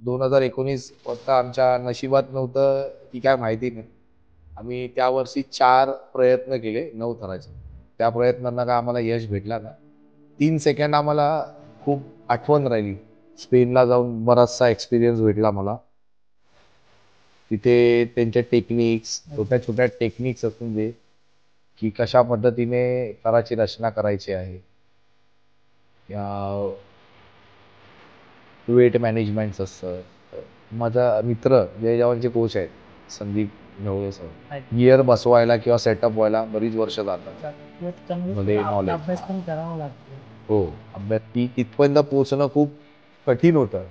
2019 फक्त आमच्या नशिबात नव्हतं की काय माहिती नाही. आम्ही त्या वर्षी 4 प्रयत्न केले 9 थराचे. त्या प्रयत्नांना काय आम्हाला यश भेटला ना. 3 सेकंड आम्हाला खूप आठवण राहिली. स्पेनला जाऊन बराचसा एक्सपिरियन्स भेटला मला. तिथे त्यांच्या टेक्निक्स, छोट्या-छोट्या टेक्निक्स असून दे, की कशा पद्धतीने थराची रचना करायची आहे. या वेट मॅनेजमेंट असतं. माझा मित्र जय जवानचे कोच आहेत, संदीप ढवळे सर. गिअर बसवायला किंवा सेटअप व्हायला बरीच वर्ष जातात. मध्ये नॉलेज अभ्यास पण करावा लागतो. हो, अभ्यास तिथपर्यंत पोहोचणं खूप कठीण होतं.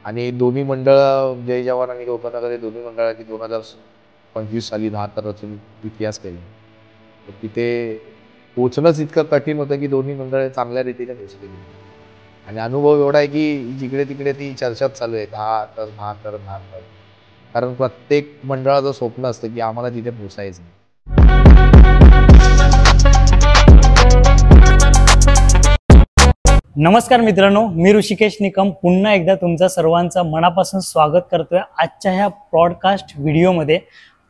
आणि दोन्ही मंडळ जय जवान आणि कोकणनगर हे दोन्ही मंडळाची 2025 साली 10 थरातून इतिहास केले. तर तिथे पोहोचणंच इतकं कठीण होतं की दोन्ही मंडळ चांगल्या रीतीने पोहोचली. आणि अनुभव एवढा आहे की जिकडे तिकडे ती चर्चाच चालू आहे, 10 तर 10 तर 10 तर. कारण प्रत्येक मंडळाचं स्वप्न असतं की आम्हाला तिथे पोहोचायचं. नमस्कार मित्रांनो, मी ऋषिकेश निकम पुन्हा एकदा तुमचं सर्वांचं मनापासून स्वागत करतोय आजच्या ह्या ब्रॉडकास्ट व्हिडिओमध्ये.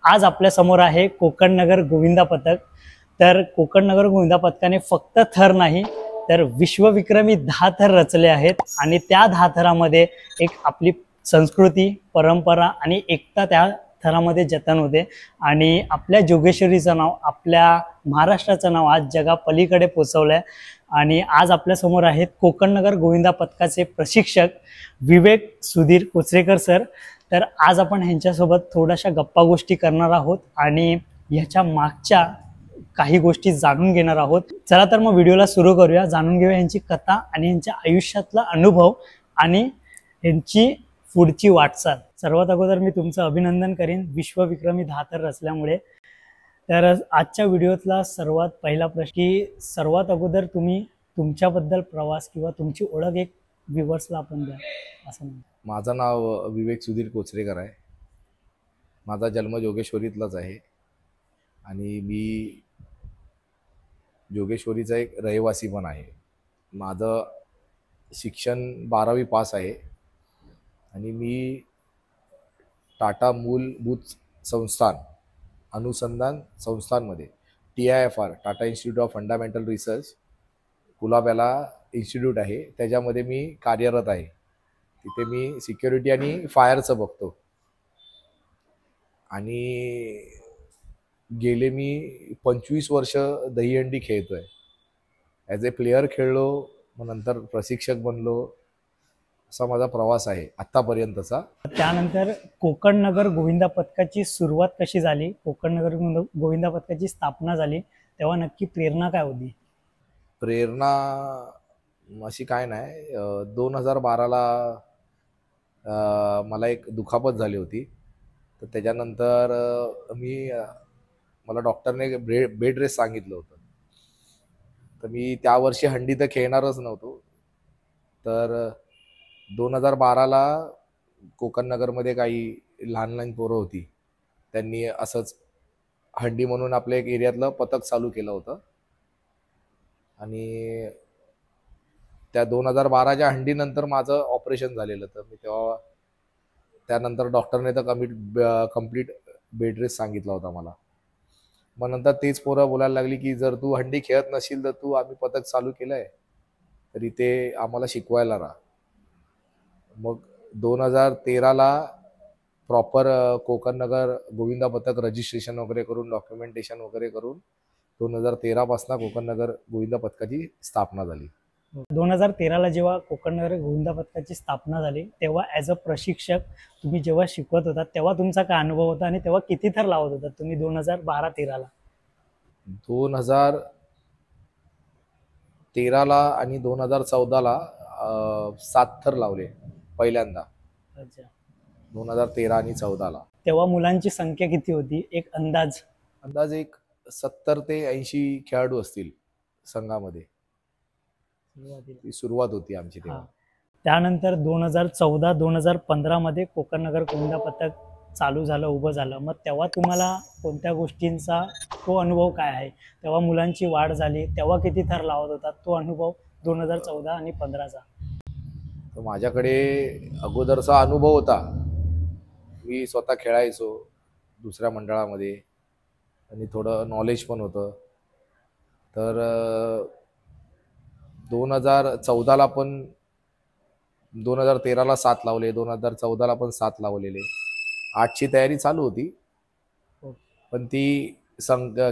आज आपल्या समोर आहे कोकणनगर गोविंदा पथक. तर कोकणनगर गोविंदा पथकाने फक्त थर नाही तर विश्वविक्रमी 10 थर रचले आहेत आणि त्या 10 थरामध्ये एक आपली संस्कृती, परंपरा आणि एकता त्या थरामध्ये जतन होते आणि आपल्या जोगेश्वरीचं नाव, आपल्या महाराष्ट्राचं नाव आज जगापलीकडे पोचवलंय. आणि आज आपल्या समोर आहेत कोकणनगर गोविंदा पथकाचे प्रशिक्षक विवेक सुधीर कोचरेकर सर. तर आज आपण ह्यांच्यासोबत थोड्याशा गप्पा गोष्टी करणार आहोत आणि ह्याच्या मागच्या काही गोष्टी जाणून घेणार आहोत. चला तर मग व्हिडिओला सुरू करूया. जाणून घेऊया यांची कथा आणि यांच्या आयुष्यातला अनुभव आणि यांची पुढची वाटचाल. सर्वात अगोदर मी तुमचं अभिनंदन करेन विश्वविक्रमी 10 थर रचल्यामुळे. तर आजच्या व्हिडिओतला सर्वात पहिला प्रश्न की सर्वात अगोदर तुम्ही तुमच्याबद्दल प्रवास किंवा तुमची ओळख एक व्ह्यूअर्सला आपण द्या असं म्हणतो. माझं नाव विवेक सुधीर कोचरेकर आहे. माझा जन्म जोगेश्वरीतलाच आहे आणि मी जोगेश्वरीचा एक रहिवासी पण आहे. माझं शिक्षण 12वी पास आहे आणि मी टाटा मूलभूत संस्थान अनुसंधान संस्थांमध्ये TIFR Tata institute of fundamental research कुलाब्याला इन्स्टिट्यूट आहे, त्याच्यामध्ये मी कार्यरत आहे. तिथे मी सिक्युरिटी आणि फायरचं बघतो आणि गेले मी 25 वर्ष दहीहंडी खेळतोय. ॲज ए प्लेयर खेळलो, मग नंतर प्रशिक्षक बनलो. असा माझा प्रवास आहे आत्तापर्यंतचा. त्यानंतर कोकणनगर गोविंदा पथकाची सुरुवात कशी झाली, कोकणनगर गोविंदा पथकाची स्थापना झाली तेव्हा नक्की प्रेरणा काय होती? प्रेरणा अशी काय नाही. 2012ला मला एक दुखापत झाली होती. तर त्याच्यानंतर मला डॉक्टरने बेड रेस्ट सांगितलं होतं. तर मी त्या वर्षी हंडी तर खेळणारच नव्हतो. तर 2012ला कोकणनगरमध्ये काही लहान लहान पोरं होती, त्यांनी असंच हंडी म्हणून आपल्या एक एरियातलं पथक चालू केलं होतं आणि त्या 2012च्या हंडीनंतर माझं ऑपरेशन झालेलं. तर मी तेव्हा त्यानंतर डॉक्टरने तर कम्प्लीट बेड रेस्ट सांगितला होता मला. मग नंतर तेच पोरं बोलायला लागली की जर तू हंडी खेळत नशील तर तू आम्ही पथक चालू केलं आहे तर इथे आम्हाला शिकवायला राहा. मग 2013ला प्रॉपर कोकणनगर गोविंदा पथक रजिस्ट्रेशन वगैरे करून डॉक्युमेंटेशन वगैरे करून 2013पासून कोकणनगर गोविंदा पथकाची स्थापना झाली. 2013ला जेव्हा कोकणनगर गोविंदा पथकाची स्थापना झाली तेव्हा ॲज अ प्रशिक्षक तुम्ही जेव्हा शिकवत होता तेव्हा तुमचा काय अनुभव होता आणि तेव्हा किती थर लावत होता तुम्ही 2012-13ला? 2013ला आणि 2014ला 7 थर लावले पहिल्यांदा. अच्छा. 2013 आणि 14ला. तेव्हा मुलांची संख्या किती होती एक अंदाज? एक 70 ते 80 खेळाडू असतील संघामध्ये. ती सुरुवात होती आमची तेव्हा. त्यानंतर 2014-2015 मध्ये कोकणनगर गोविंदा पथक चालू झालं, उभं झालं. मग तेव्हा तुम्हाला कोणत्या गोष्टींचा तो अनुभव काय आहे? तेव्हा मुलांची वाढ झाली, तेव्हा किती थर लावत होता तो अनुभव 2014 आणि 15चा? तर माझ्याकडे अगोदरचा अनुभव होता. मी स्वतः खेळायचो दुसऱ्या मंडळामध्ये आणि थोडं नॉलेज पण होतं. तर 2014ला पण 2013ला 7 लावले, 2014ला पण 7 लावलेले. 8ची तयारी चालू होती, हो. पण ती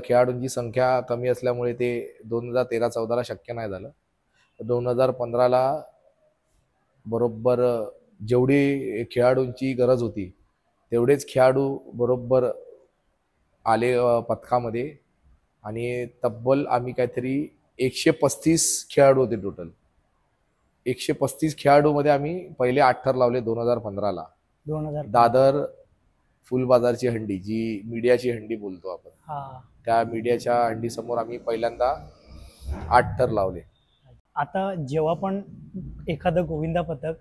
खेळाडूंची संख्या कमी असल्यामुळे ते 2013-14ला शक्य नाही झालं. 2015ला बरोबर जेवढी खेळाडूंची गरज होती तेवढेच खेळाडू बरोबर आले पथकामध्ये. आणि तब्बल आम्ही काहीतरी 135 खेळाडू होते टोटल. 135 खेळाडूमध्ये आम्ही पहिले 8 थर लावले 2015ला. 2000 दादर फुलबाजारची हंडी, जी मीडियाची हंडी बोलतो आपण, हा. त्या मीडियाच्या हंडीसमोर आम्ही पहिल्यांदा 8 थर लावले. आता जेव्हा पण एखादं गोविंदा पथक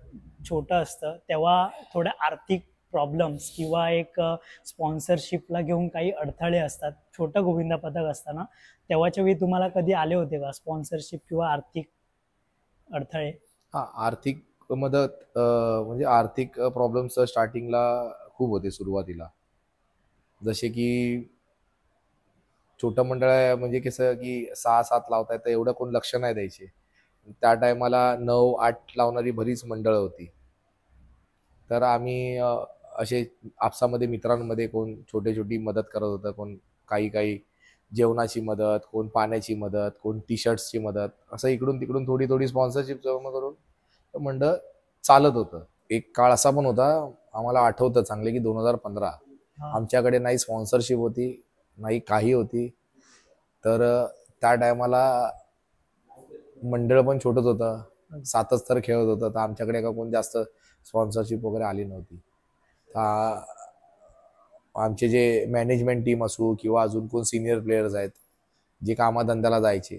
छोटं असतं तेव्हा थोड्या आर्थिक प्रॉब्लेम्स किंवा एक स्पॉन्सरशिपला घेऊन काही अडथळे असतात. छोटं गोविंदा पथक असताना तेव्हाच्या वेळी तुम्हाला कधी आले होते का स्पॉन्सरशिप किंवा आर्थिक अडथळे? हा, आर्थिक मदत म्हणजे आर्थिक प्रॉब्लेम्स स्टार्टिंगला खूप होते सुरुवातीला. जसे की छोटं मंडळ आहे म्हणजे कसं की 6-7 लावतायत तर एवढं कोण लक्ष नाही द्यायचे. त्या टायमाला 9-8 लावणारी बरीच मंडळं होती. तर आम्ही असे आपसामध्ये मित्रांमध्ये कोण छोटी मदत करत होतं, कोण काही जेवणाची मदत, कोण पाण्याची मदत, कोण टी शर्ट्सची मदत, असं इकडून तिकडून थोडी स्पॉन्सरशिप जमा करून मंडळ चालत होतं. एक काळ असा पण होता, आम्हाला आठवतं चांगले की 2015 हा. आमच्याकडे नाही स्पॉन्सरशिप होती, नाही काही होती. तर त्या टायमाला मंडळ पण छोटंच होतं, 7च तर खेळत होतं. तर आमच्याकडे का कोण जास्त स्पॉन्सरशिप वगैरे आली नव्हती. तर आमचे जे मॅनेजमेंट टीम असू किंवा अजून कोण सिनियर प्लेयर्स आहेत जे कामाधंद्याला जायचे,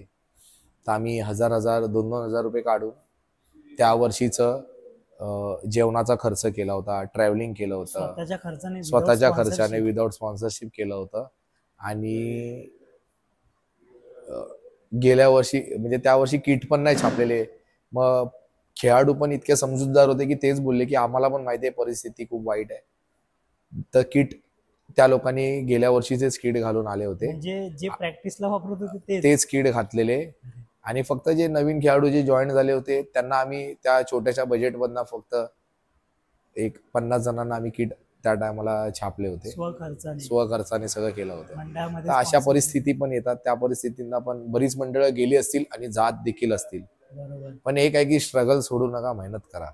तर आम्ही 1000 2-2 हजार रुपये काढून त्या वर्षीचं जेवणाचा खर्च केला होता, ट्रॅव्हलिंग केलं होतं, स्वतःच्या खर्चाने स्वतःच्या खर्चाने विदाऊट स्पॉन्सरशिप केलं होतं. आणि गेल्या वर्षी म्हणजे त्या वर्षी किट पण नाही छापलेले. मग खेळाडू पण इतके समजूतदार होते की तेच बोलले की आम्हाला पण माहिती आहे परिस्थिती खूप वाईट आहे. तर किट त्या लोकांनी गेल्या वर्षीचेच किट घालून आले होते, म्हणजे जे प्रॅक्टिसला वापरत होते तेच किट घातलेले. आणि फक्त जे नवीन खेळाडू जे जॉईन झाले होते त्यांना आम्ही त्या छोट्याशा बजेटमधनं फक्त एक 50 जणांना आम्ही किट त्या टायमाला छापले होते. स्वखर्चाने सगळं केलं होतं. तर अशा परिस्थिती पण येतात. त्या परिस्थितींना पण बरीच मंडळं गेली असतील आणि जात देखील असतील. पण एक आहे की स्ट्रगल सोडू नका, मेहनत करा,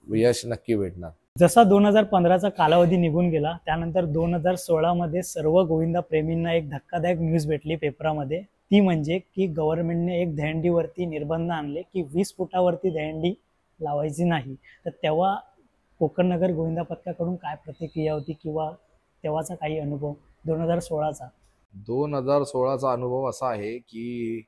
यश नक्की भेटणार. जसा 2015चा कालावधी निघून गेला त्यानंतर 2016 मध्ये सर्व गोविंदा प्रेमींना एक धक्कादायक न्यूज भेटली पेपरामध्ये. ती म्हणजे की गव्हर्नमेंटने एक दहीहंडीवरती निर्बंध आणले की 20 फुटावरती दहीहंडी लावायची नाही. तर तेव्हा कोकण नगर गोविंदा पथकाकडून काय प्रतिक्रिया होती किंवा तेव्हाचा काही अनुभव 2016चा? 2016चा अनुभव असा आहे की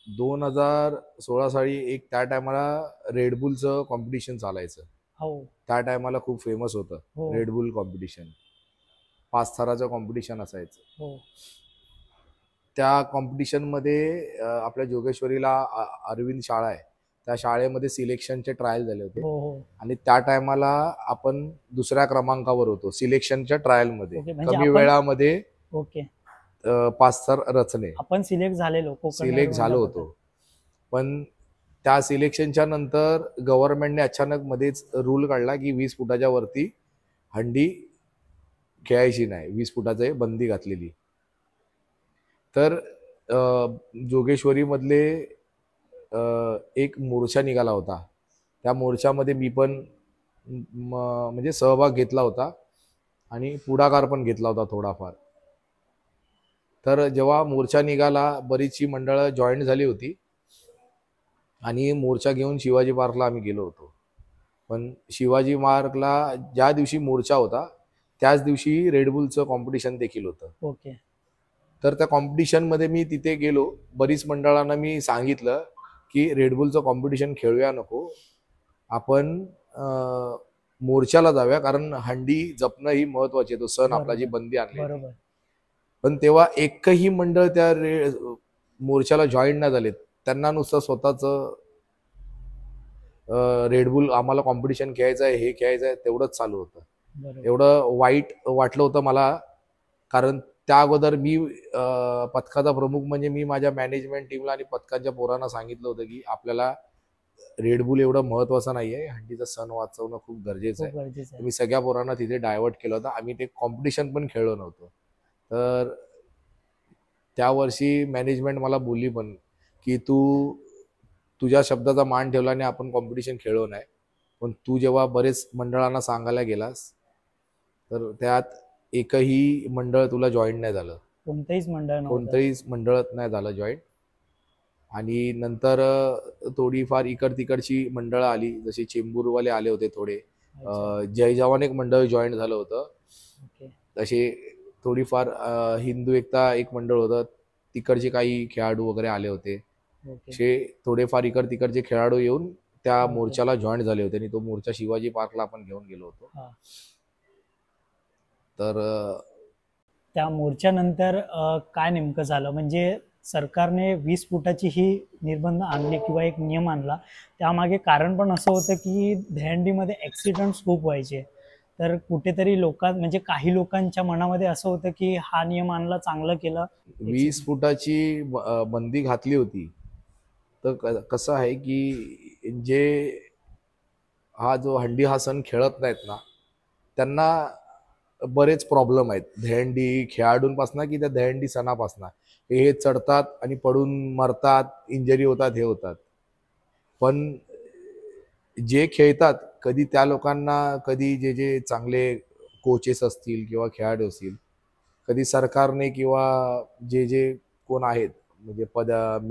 2016 साली एक त्या टायमाला रेडबुलचं कॉम्पिटिशन चालायचं. हो. त्या टायमाला खूप फेमस होतं हो. Red Bull competition. 5 थराचं कॉम्पिटिशन असायचं. हो. त्या कॉम्पिटिशनमध्ये आपल्या जोगेश्वरीला अरविंद शाळा आहे, त्या शाळेमध्ये सिलेक्शनचे ट्रायल झाले होते. हो. आणि त्या टायमाला आपण दुसऱ्या क्रमांकावर होतो सिलेक्शनच्या ट्रायलमध्ये. म्हणजे कमी वेळामध्ये ओके 5 थर रचणे. आपण सिलेक्ट झालो होतो. पण त्या सिलेक्शनच्या नंतर गव्हर्नमेंटने अचानक मध्येच रूल काढला की 20 फुटाच्या वरती हंडी खेळायची नाही, 20 फुटाचे बंदी घातलेली. तर जोगेश्वरीमधले एक मोर्चा निघाला होता. त्या मोर्चामध्ये मी पण म्हणजे सहभाग घेतला होता आणि पुढाकार पण घेतला होता थोडाफार. तर जेव्हा मोर्चा निघाला बरीचशी मंडळं जॉईन झाली होती आणि मोर्चा घेऊन शिवाजी पार्कला आम्ही गेलो होतो. पण शिवाजी पार्कला ज्या दिवशी मोर्चा होता त्याच दिवशी रेडबुलचं कॉम्पिटिशन देखील होतं. ओके. तर त्या कॉम्पिटिशनमध्ये मी तिथे गेलो. बरीच मंडळांना मी सांगितलं की रेडबुलचं कॉम्पिटिशन खेळूया नको, आपण मोर्चाला जाऊया, कारण हंडी जपणं ही महत्वाची आहे. तो सण आपला जी बंदी आणली. पण तेव्हा एकही मंडळ त्या मोर्चाला जॉईन नाही झाले. त्यांना नुसतं स्वतःच रेडबुल आम्हाला कॉम्पिटिशन खेळायचं आहे, हे खेळायचं आहे, तेवढंच चालू होतं. बरोबर. एवढं वाईट वाटलं होतं मला, कारण त्या अगोदर मी पथकाचा प्रमुख म्हणजे मी माझ्या मॅनेजमेंट टीमला आणि पथकाच्या पोरांना सांगितलं होतं की आपल्याला रेडबुल एवढं महत्वाचं नाही आहे, हंडीचा सण वाचवणं खूप गरजेचं खूप आहे. गरजेचं आहे. मी सगळ्या पोरांना तिथे डायव्हर्ट केलं होतं. आम्ही ते कॉम्पिटिशन पण खेळलो नव्हतो. तर त्या वर्षी मॅनेजमेंट मला बोलली पण की तुझ्या शब्दाचा मान ठेवला आणि आपण कॉम्पिटिशन खेळलो नाही, पण तू जेव्हा बरेच मंडळांना सांगायला गेलास तर त्यात एकही मंडळ तुला जॉईन नाही झालं. कोणतंहीच मंडळ नव्हतं. कोणतंही मंडळात नाही झालं जॉईन. आणि नंतर थोडीफार इकड तिकडची मंडळं आली, जसे चेंबूरवाले आले होते थोडे. अच्छा. जय जवान एक मंडळ जॉईन झालं होतं. ओके. तसे थोडीफार हिंदू एकता एक मंडळ होतं, तिकडचे काही खेळाडू वगैरे आले होते. ओके. असे थोडेफार इकड तिकडचे खेळाडू येऊन त्या ओके. मोर्चाला जॉईन झाले होते आणि तो मोर्चा शिवाजी पार्कला आपण घेऊन गेलो होतो. हा. तर त्या मोर्चानंतर काय नेमकं झालं, म्हणजे सरकारने 20 फुटाची ही निर्बंध आणले किंवा एक नियम आणला, त्यामागे कारण पण असं होतं की दहीहंडीमध्ये ॲक्सिडेंट्स खूप व्हायचे. तर कुठेतरी म्हणजे काही लोकांच्या मनामध्ये असं होतं की हा नियम आणला, चांगलं केलं. 20 फुटाची बंदी घातली होती. तर कसं आहे की जे हा जो हंडी हा सण खेळत नाहीत ना, त्यांना बरेच प्रॉब्लेम आहेत. दहीहंडी खेळाडूंपासनं की त्या दहीहंडी सणापासनं. हे चढतात आणि पडून मरतात, इंजरी होतात, हे होतात. पण जे खेळतात, कधी त्या लोकांना कधी जे जे चांगले कोचेस असतील किंवा खेळाडू असतील, कधी सरकारने किंवा जे जे कोण आहेत म्हणजे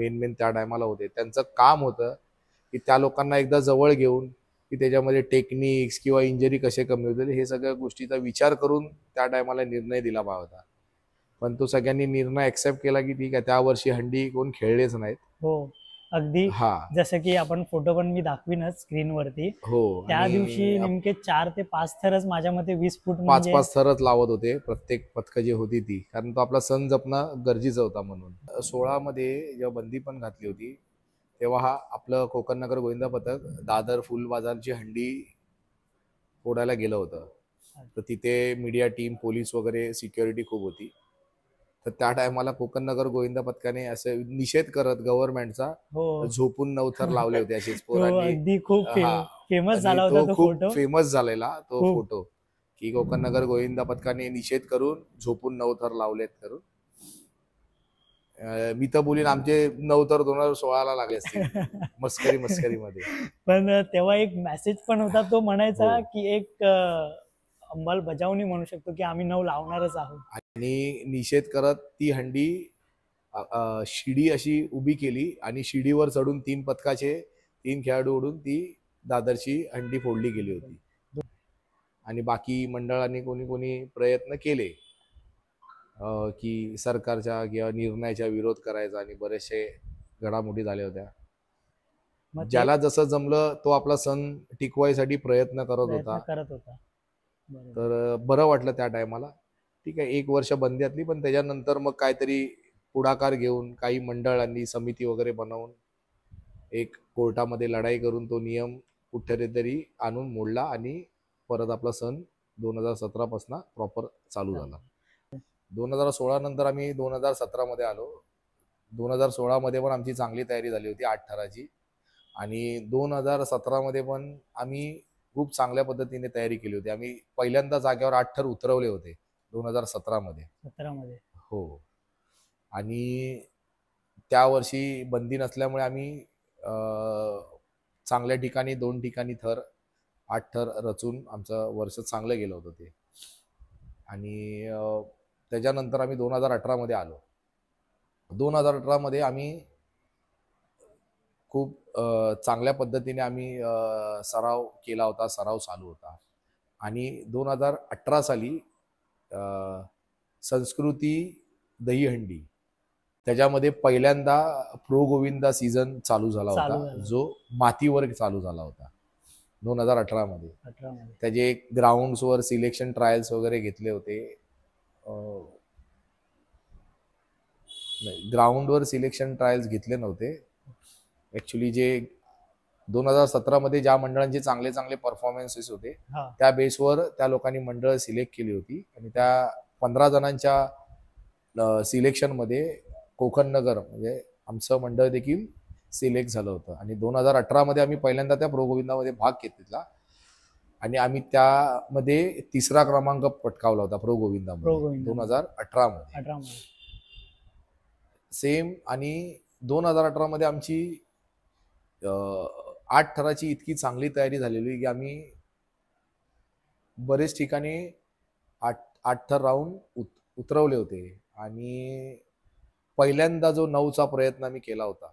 मेन त्या टायमाला होते, त्यांचं काम होतं की त्या लोकांना एकदा जवळ घेऊन की त्याच्यामध्ये टेक्निक्स किंवा इंजरी कसे कमी होतील हे सगळ्या गोष्टीचा विचार करून त्या टायमाला निर्णय दिला पाहिजे होता. पण तो सगळ्यांनी निर्णय ॲक्सेप्ट केला की ठीक आहे, त्या वर्षी हंडी कोण खेळलेच नाहीत. हो, अगदी. हा. जसं की आपण फोटो पण मी दाखवीनच स्क्रीनवरती. हो. त्या दिवशी नेमके 4 ते 5 थरच माझ्या मते 20 फूट पाच म्हणजे पाच थरच लावत होते प्रत्येक पथकं जी होती ती, कारण तो आपला सण जपणं गरजेचं होता म्हणून. 16 मध्ये जेव्हा बंदी पण घातली होती, तेव्हा हा आपलं कोकण नगर गोविंदा पथक दादर फुल बाजारची हंडी फोडायला गेलं होतं. तर तिथे मीडिया टीम, पोलीस वगैरे सिक्युरिटी खूप होती. तर त्या टायमाला कोकण नगर गोविंदा पथकाने असे निषेध करत गव्हर्नमेंटचा हो. झोपून 9 थर लावले होते असेच तो पोरांनी. अगदी खूप हा. फेमस आणि झाला होता तो तो खूप फोटो. फेमस झालेला तो खूप. फोटो, की कोकण नगर गोविंदा पथकाने निषेध करून झोपून 9 थर लावलेत करून. मी तर बोलीन आमचे 9 थर 2016ला लागले असतील मस्करी मस्करीमध्ये. पण तेव्हा एक मेसेज पण होता, तो म्हणायचा हो. की एक अंमलबजावणी म्हणू शकतो की आम्ही 9 लावणारच आहोत. आणि निषेध करत ती हंडी शिडी अशी उभी केली आणि शिडीवर चढून 3 पथकाचे 3 खेळाडू उडून ती दादरची हंडी फोडली गेली होती. आणि बाकी मंडळांनी कोणी कोणी प्रयत्न केले की सरकारच्या किंवा निर्णयाच्या विरोध करायचा आणि बरेचसे घडामोडी झाल्या होत्या. मग ते ज्याला जसं जमलं तो आपला सण टिकवायसाठी प्रयत्न करत प्रयत्न होता. करत होता. बरोबर. तर बरं वाटलं त्या टायमाला. ठीक आहे, 1 वर्ष बंद्यातली, पण त्याच्यानंतर मग काहीतरी पुढाकार घेऊन काही मंडळांनी समिती वगैरे बनवून एक कोर्टामध्ये लढाई करून तो नियम कुठेतरी आणून मोडला आणि परत आपला सण 2017 पासून प्रॉपर चालू झाला. 2016 नंतर आम्ही 2017 मध्ये आलो. 2016 मध्ये पण आमची चांगली तयारी झाली होती 8 थराची. आणि 2017 मध्ये पण आम्ही खूप चांगल्या पद्धतीने तयारी केली होती. आम्ही पहिल्यांदा जागेवर 8 थर उतरवले होते 2017 मध्ये. 17 मध्ये. हो. आणि त्या वर्षी बंदी नसल्यामुळे आम्ही चांगल्या ठिकाणी 2 ठिकाणी 8 थर रचून आमचं वर्ष चांगलं गेलं होतं ते. आणि त्याच्यानंतर आम्ही 2018 मध्ये आलो. 2018 मध्ये आम्ही खूप चांगल्या पद्धतीने आम्ही सराव केला होता, सराव चालू होता. आणि 2018 साली संस्कृती दहीहंडी त्याच्यामध्ये पहिल्यांदा प्रो गोविंदा सीझन चालू झाला होता, जो मातीवर चालू झाला होता 2018 मध्ये. 18 मध्ये. त्याचे ग्राउंड्सवर सिलेक्शन ट्रायल्स वगैरे घेतले होते. नाही, ग्राउंडवर सिलेक्शन ट्रायल्स घेतले नव्हते. ॲक्च्युली जे 2017 मध्ये ज्या मंडळांचे चांगले चांगले परफॉर्मन्सेस होते हा त्या बेसवर त्या लोकांनी मंडळ सिलेक्ट केली होती आणि त्या 15 जणांच्या सिलेक्शन मध्ये कोकण नगर म्हणजे आमचं मंडळ देखील सिलेक्ट झालं होतं आणि 2018 मध्ये आम्ही पहिल्यांदा त्या प्रो गोविंदामध्ये भाग घेतला आणि आम्ही त्यामध्ये 3रा क्रमांक पटकावला होता प्रो गोविंदामध्ये गोविंदा 2018 मध्ये 18 मध्ये. सेम. आणि 2018 मध्ये आमची 8 थराची इतकी चांगली तयारी झालेली की आम्ही बरेच ठिकाणी 8 थर राहून उतरवले होते आणि पहिल्यांदा जो 9चा प्रयत्न आम्ही केला होता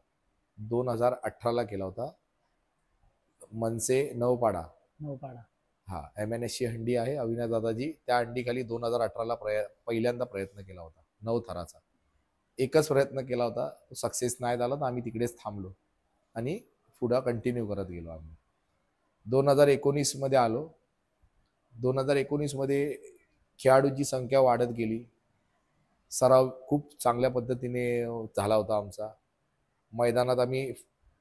2018ला केला होता मनसे नवपाडा. नौपाडा. हा MNS ची हंडी आहे अविनाश दादाजी, त्या हंडीखाली 2018ला पहिल्यांदा प्रयत्न केला होता 9 थराचा. एकच प्रयत्न केला होता, तो सक्सेस नाही झाला तर आम्ही तिकडेच थांबलो आणि पुढं कंटिन्यू करत गेलो आम्ही. 2019 मध्ये आलो. 2019 मध्ये खेळाडूंची संख्या वाढत गेली. सराव खूप चांगल्या पद्धतीने झाला होता आमचा. मैदानात आम्ही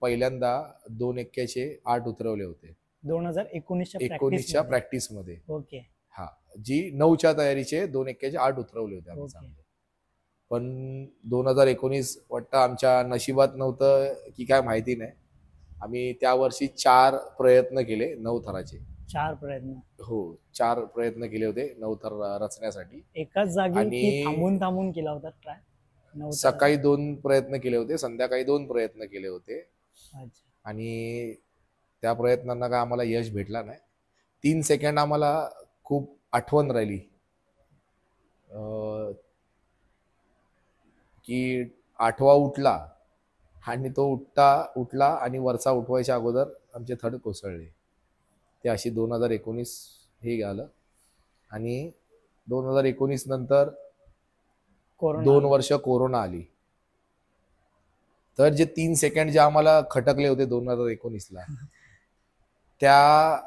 पहिल्यांदा 2 एक्क्याचे 8 उतरवले होते 2019च्या प्रॅक्टिसमध्ये. ओके. हा, जी 9च्या तयारीचे 2 एक्क्याचे 8 उतरवले होते आम्ही ओके. चांगले. पण 2019 वाटतं आमच्या नशिबात नव्हतं की काय माहिती नाही, आम्ही त्या वर्षी 4 प्रयत्न केले 9 थराचे. 4 प्रयत्न हो, 4 प्रयत्न केले होते 9 थर रचण्यासाठी. एकाच जागी आणि की थांबून थांबून केला होता ट्राय? सकाळी 2 प्रयत्न केले होते, संध्याकाळी 2 प्रयत्न केले होते अच्छा. आणि त्या प्रयत्नांना काय आम्हाला यश भेटला नाही. 3 सेकंड आम्हाला खूप आठवण राहिली की 8वा उठला आणि तो उठला आणि वरचा उठवायच्या अगोदर आमचे थड कोसळले. ते अशी 2019 हे झालं आणि 2019 नंतर कोरोना 2 वर्ष कोरोना आली. तर जे 3 सेकंड जे आम्हाला खटकले होते 2019ला, त्या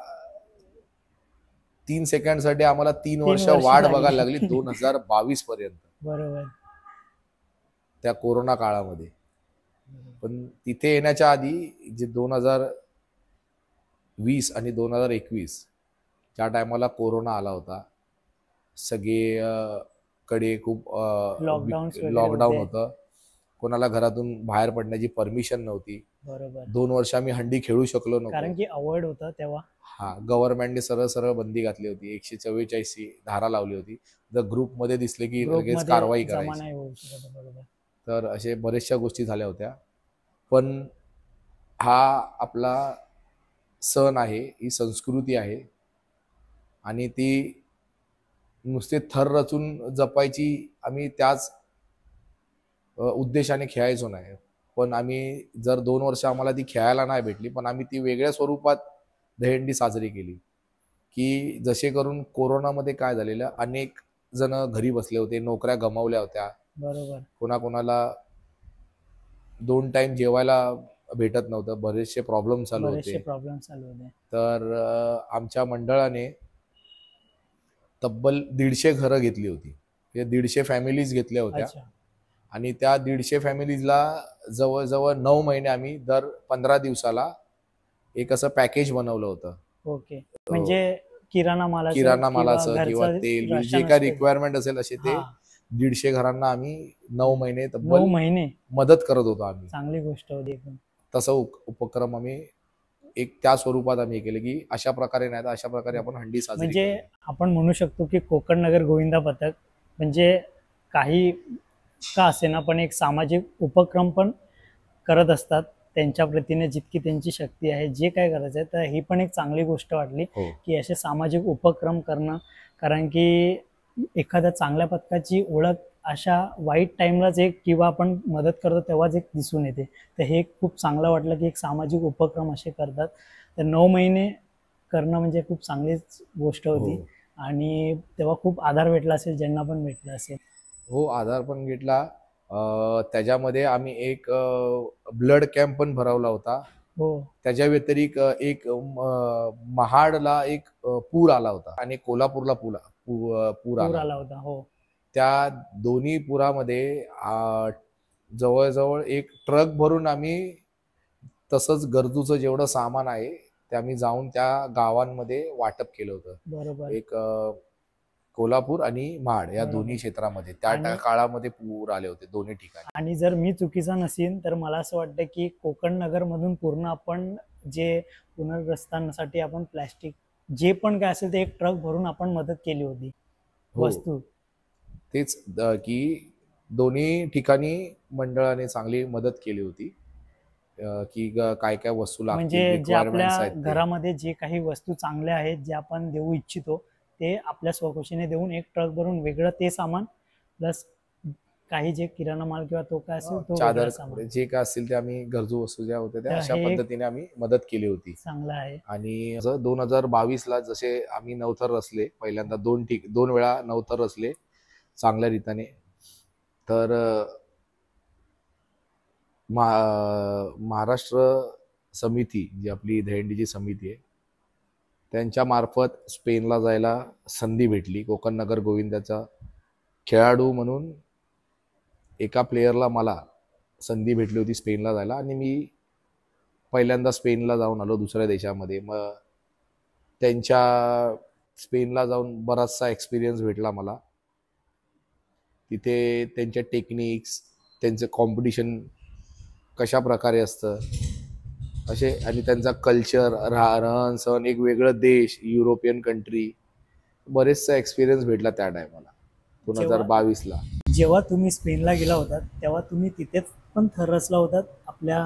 3 सेकंडसाठी आम्हाला 3 वर्ष वर्ष वाट झाली. बघायला लागली 2022 पर्यंत बरोबर. त्या कोरोना काळामध्ये. पण तिथे येण्याच्या आधी जे 2020 आणि 2021 ज्या टायमाला कोरोना आला होता, सगळे कडे खूप Lockdowns वगैरे लॉकडाऊन होते. होतं, कोणाला घरातून बाहेर पडण्याची परमिशन नव्हती. बरोबर. 2 वर्ष आम्ही हंडी खेळू शकलो नव्हतो. कारण की अवॉइड होतं तेव्हा. हा, गव्हर्नमेंटने सरळ सरळ बंदी घातली होती, 144 धारा लावली होती. जर ग्रुपमध्ये दिसले की लगेच ग्रुपमध्ये कारवाई जमा करायची. नाही होऊ शकत. बरोबर. तर असे बरेचशा गोष्टी झाल्या होत्या. पण हा आपला सण आहे, ही संस्कृती आहे आणि ती नुसते थर रचून जपायची, आम्ही त्याच उद्देशाने खेळायचो नाही. पण आम्ही जर 2 वर्ष आम्हाला ती खेळायला नाही भेटली, पण आम्ही ती वेगळ्या स्वरूपात दहीहंडी साजरी केली. की जसे करून कोरोनामध्ये काय झालेलं, अनेक जण घरी बसले होते, नोकऱ्या गमावल्या होत्या, बरोबर. कोणाकोणाला 2 टाइम जेवायला भेटत नव्हतं, बरेचसे प्रॉब्लेम चालू बरेचसे होते. प्रॉब्लेम चालू होते. तर आमच्या मंडळाने तब्बल 150 घरं घेतली होती, हे 150 फॅमिलीज घेतल्या होत्या अच्छा. आणि त्या 150 फॅमिलीजला जवळजवळ 9 महिने आम्ही दर 15 दिवसाला एक असं पॅकेज बनवलं होतं. ओके. म्हणजे किराणा मालाचं किंवा घरचं तेल राशन जे काय असतं. रिक्वायरमेंट असेल असे ते हा. 150 घरांना आम्ही 9 महिने 9 तब्बल महिने मदत करत होतो आम्ही. चांगली गोष्ट होती एकदम. तसा उपक्रम आम्ही एक त्या स्वरूपात आम्ही केले की अशा प्रकारे नाही तर अशा प्रकारे आपण हंडी साजरी म्हणजे करूया. आपण म्हणू शकतो की कोकण नगर गोविंदा पथक म्हणजे काही का असेना पण एक सामाजिक उपक्रम पण करत असतात. त्यांच्या प्रतीने जितकी त्यांची शक्ती आहे, जे काय करायचं आहे, तर ही पण एक चांगली गोष्ट वाटली हो. की असे सामाजिक उपक्रम करणं. कारण की एखाद्या चांगल्या पथकाची ओळख अशा वाईट टाईमलाच एक किंवा आपण मदत करतो तेव्हाच एक दिसून येते. तर हे खूप चांगलं वाटलं की एक सामाजिक उपक्रम असे करतात. तर 9 महिने करणं म्हणजे खूप चांगलीच गोष्ट होती. हो. आणि तेव्हा खूप आधार भेटला असेल, ज्यांना पण भेटला असेल. हो, आधार पण घेतला. त्याच्यामध्ये आम्ही एक ब्लड कॅम्प पण भरवला होता. हो. त्याच्या व्यतिरिक्त एक महाडला एक पूर आला होता आणि कोल्हापूरला पूर पूर आला आला होता. होता. हो. त्या दोन्ही पुरामध्ये जवळजवळ एक ट्रक भरून आम्ही तसंच गरजूचं जेवढं सामान आहे ते आम्ही जाऊन त्या गावांमध्ये वाटप केलं होतं. बरोबर. एक कोल्हापूर आणि महाड या बरोबर. दोन्ही क्षेत्रामध्ये त्या आणि काळामध्ये पूर आले होते दोन्ही ठिकाणी. आणि जर मी चुकीचा नसीन तर मला असं वाटतं की कोकण नगर मधून पूर्ण आपण जे पुनर्ग्रस्तांसाठी आपण प्लॅस्टिक जे पण काय असेल ते एक ट्रक भरून आपण मदत केली होती हो, वस्तू. तेच की दोन्ही ठिकाणी मंडळाने चांगली मदत केली होती. की काय काय वस्तू म्हणजे लागतील, जे आपल्या रिक्वायरमेंट्स आहेत ते. घरामध्ये जे काही वस्तू चांगल्या आहेत जे आपण देऊ इच्छितो ते आपल्या स्वखुशीने देऊन एक ट्रक भरून वेगळं ते सामान प्लस काही जे किराणा माल किंवा तो काय असेल तो चादर वेगळा सामान. जे काय असतील ते आम्ही गरजू वस्तू ज्या होत्या त्या तर अशा हे एक पद्धतीने आम्ही मदत केली होती. चांगलं आहे. आणि 2022ला जसे आम्ही नवथर रचले पहिल्यांदा दोन वेळा नवथर रचले चांगल्या रीतीने. तर महाराष्ट्र समिती जी आपली दहीहंडीची समिती आहे त्यांच्या मार्फत स्पेनला जायला संधी भेटली. कोकण नगर गोविंदाचा खेळाडू म्हणून एका प्लेयरला मला संधी भेटली होती स्पेनला जायला आणि मी पहिल्यांदा स्पेनला जाऊन आलो दुसऱ्या देशामध्ये. मग त्यांच्या स्पेनला जाऊन बराचसा एक्सपिरियन्स भेटला मला. तिथे त्यांच्या टेक्निक्स, त्यांचं कॉम्पिटिशन कशा प्रकारे असतं असे आणि त्यांचा कल्चर, रहन सहन, एक वेगळं देश, युरोपियन कंट्री, बरेचसा एक्सपिरियन्स भेटला त्या टायमाला जेव्हा 2022ला. जेव्हा तुम्ही स्पेनला गेला होता तेव्हा तुम्ही तिथेच पण थर रचला होता आपल्या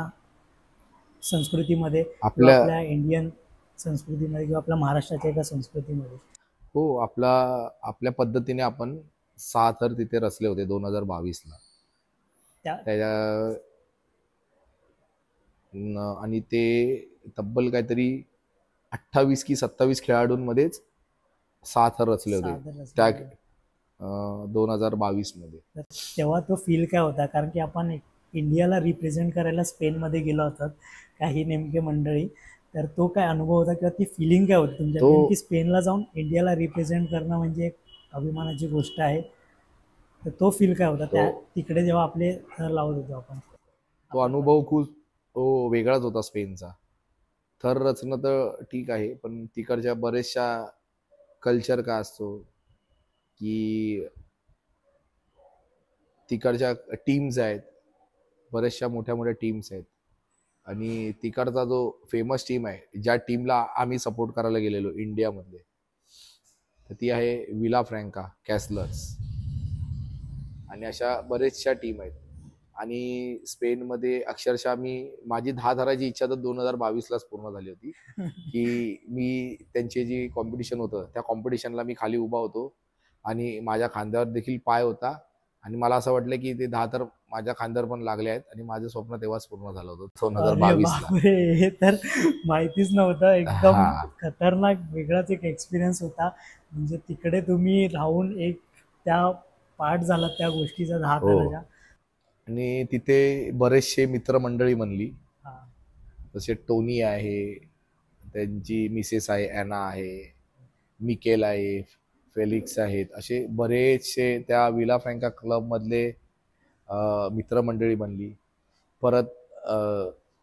संस्कृतीमध्ये किंवा आपल्या आपल्या इंडियन संस्कृतीमध्ये किंवा आपल्या महाराष्ट्राच्या एका संस्कृतीमध्ये. हो, आपल्या पद्धतीने आपण 6 थर तिथे रचले होते 2022ला. त्या त्याच्या आणि ते तब्बल काहीतरी 28 की 27 खेळाडूंमध्येच 6 थर रचले होते सादर त्या रचलेलं. 2022 मध्ये. तर तेव्हा तो फील काय होता कारण की आपण इंडियाला रिप्रेझेंट करायला स्पेनमध्ये गेलो होतात काही नेमके मंडळी. तर तो काय अनुभव होता किंवा ती फिलिंग काय होती तुमच्या तो की स्पेनला जाऊन इंडियाला रिप्रेझेंट करणं म्हणजे एक अभिमानाची गोष्ट आहे. तर तो फील काय होता त्या तिकडे जेव्हा आपले थर लावत होतो आपण. तो अनुभव खूप वेगळाच होता स्पेनचा. थर रचणं तर ठीक आहे पण तिकडच्या बरेचशा कल्चर काय असतो की तिकडच्या टीम्स आहेत, बऱ्याचशा मोठ्या मोठ्या टीम्स आहेत आणि तिकडचा जो फेमस टीम आहे ज्या टीमला आम्ही सपोर्ट करायला गेलेलो इंडियामधले तर ती आहे विला फ्रँका कॅसलर्स. आणि अशा बरेचशा टीम आहेत. आणि स्पेनमध्ये अक्षरशः माझी 10 धरायची इच्छा तर 2022लाच पूर्ण झाली होती की मी त्यांची जी कॉम्पिटिशन होतं त्या कॉम्पिटिशनला मी खाली उभा होतो आणि माझ्या खांद्यावर देखील पाय होता आणि मला असं वाटलं की ते 10 तर माझ्या खांद्यावर पण लागले आहेत आणि माझं स्वप्न तेव्हाच पूर्ण झालं होतं अरे 2022ला. बापरे, हे तर माहितीच नव्हतं. एकदम हा, खतरनाक वेगळाच एक एक्सपिरियन्स होता. म्हणजे तिकडे तुम्ही राहून एक त्या पार्ट झाला त्या गोष्टीचा 10 हो. ताराच्या. आणि तिथे बरेचसे मित्रमंडळी बनली. हा. जसे टोनी आहे, त्यांची मिसेस आहे ॲना आहे, मिकेल आहे, फेलिक्स आहेत, असे बरेचसे त्या विला फ्रँका क्लबमधले मित्रमंडळी बनली. परत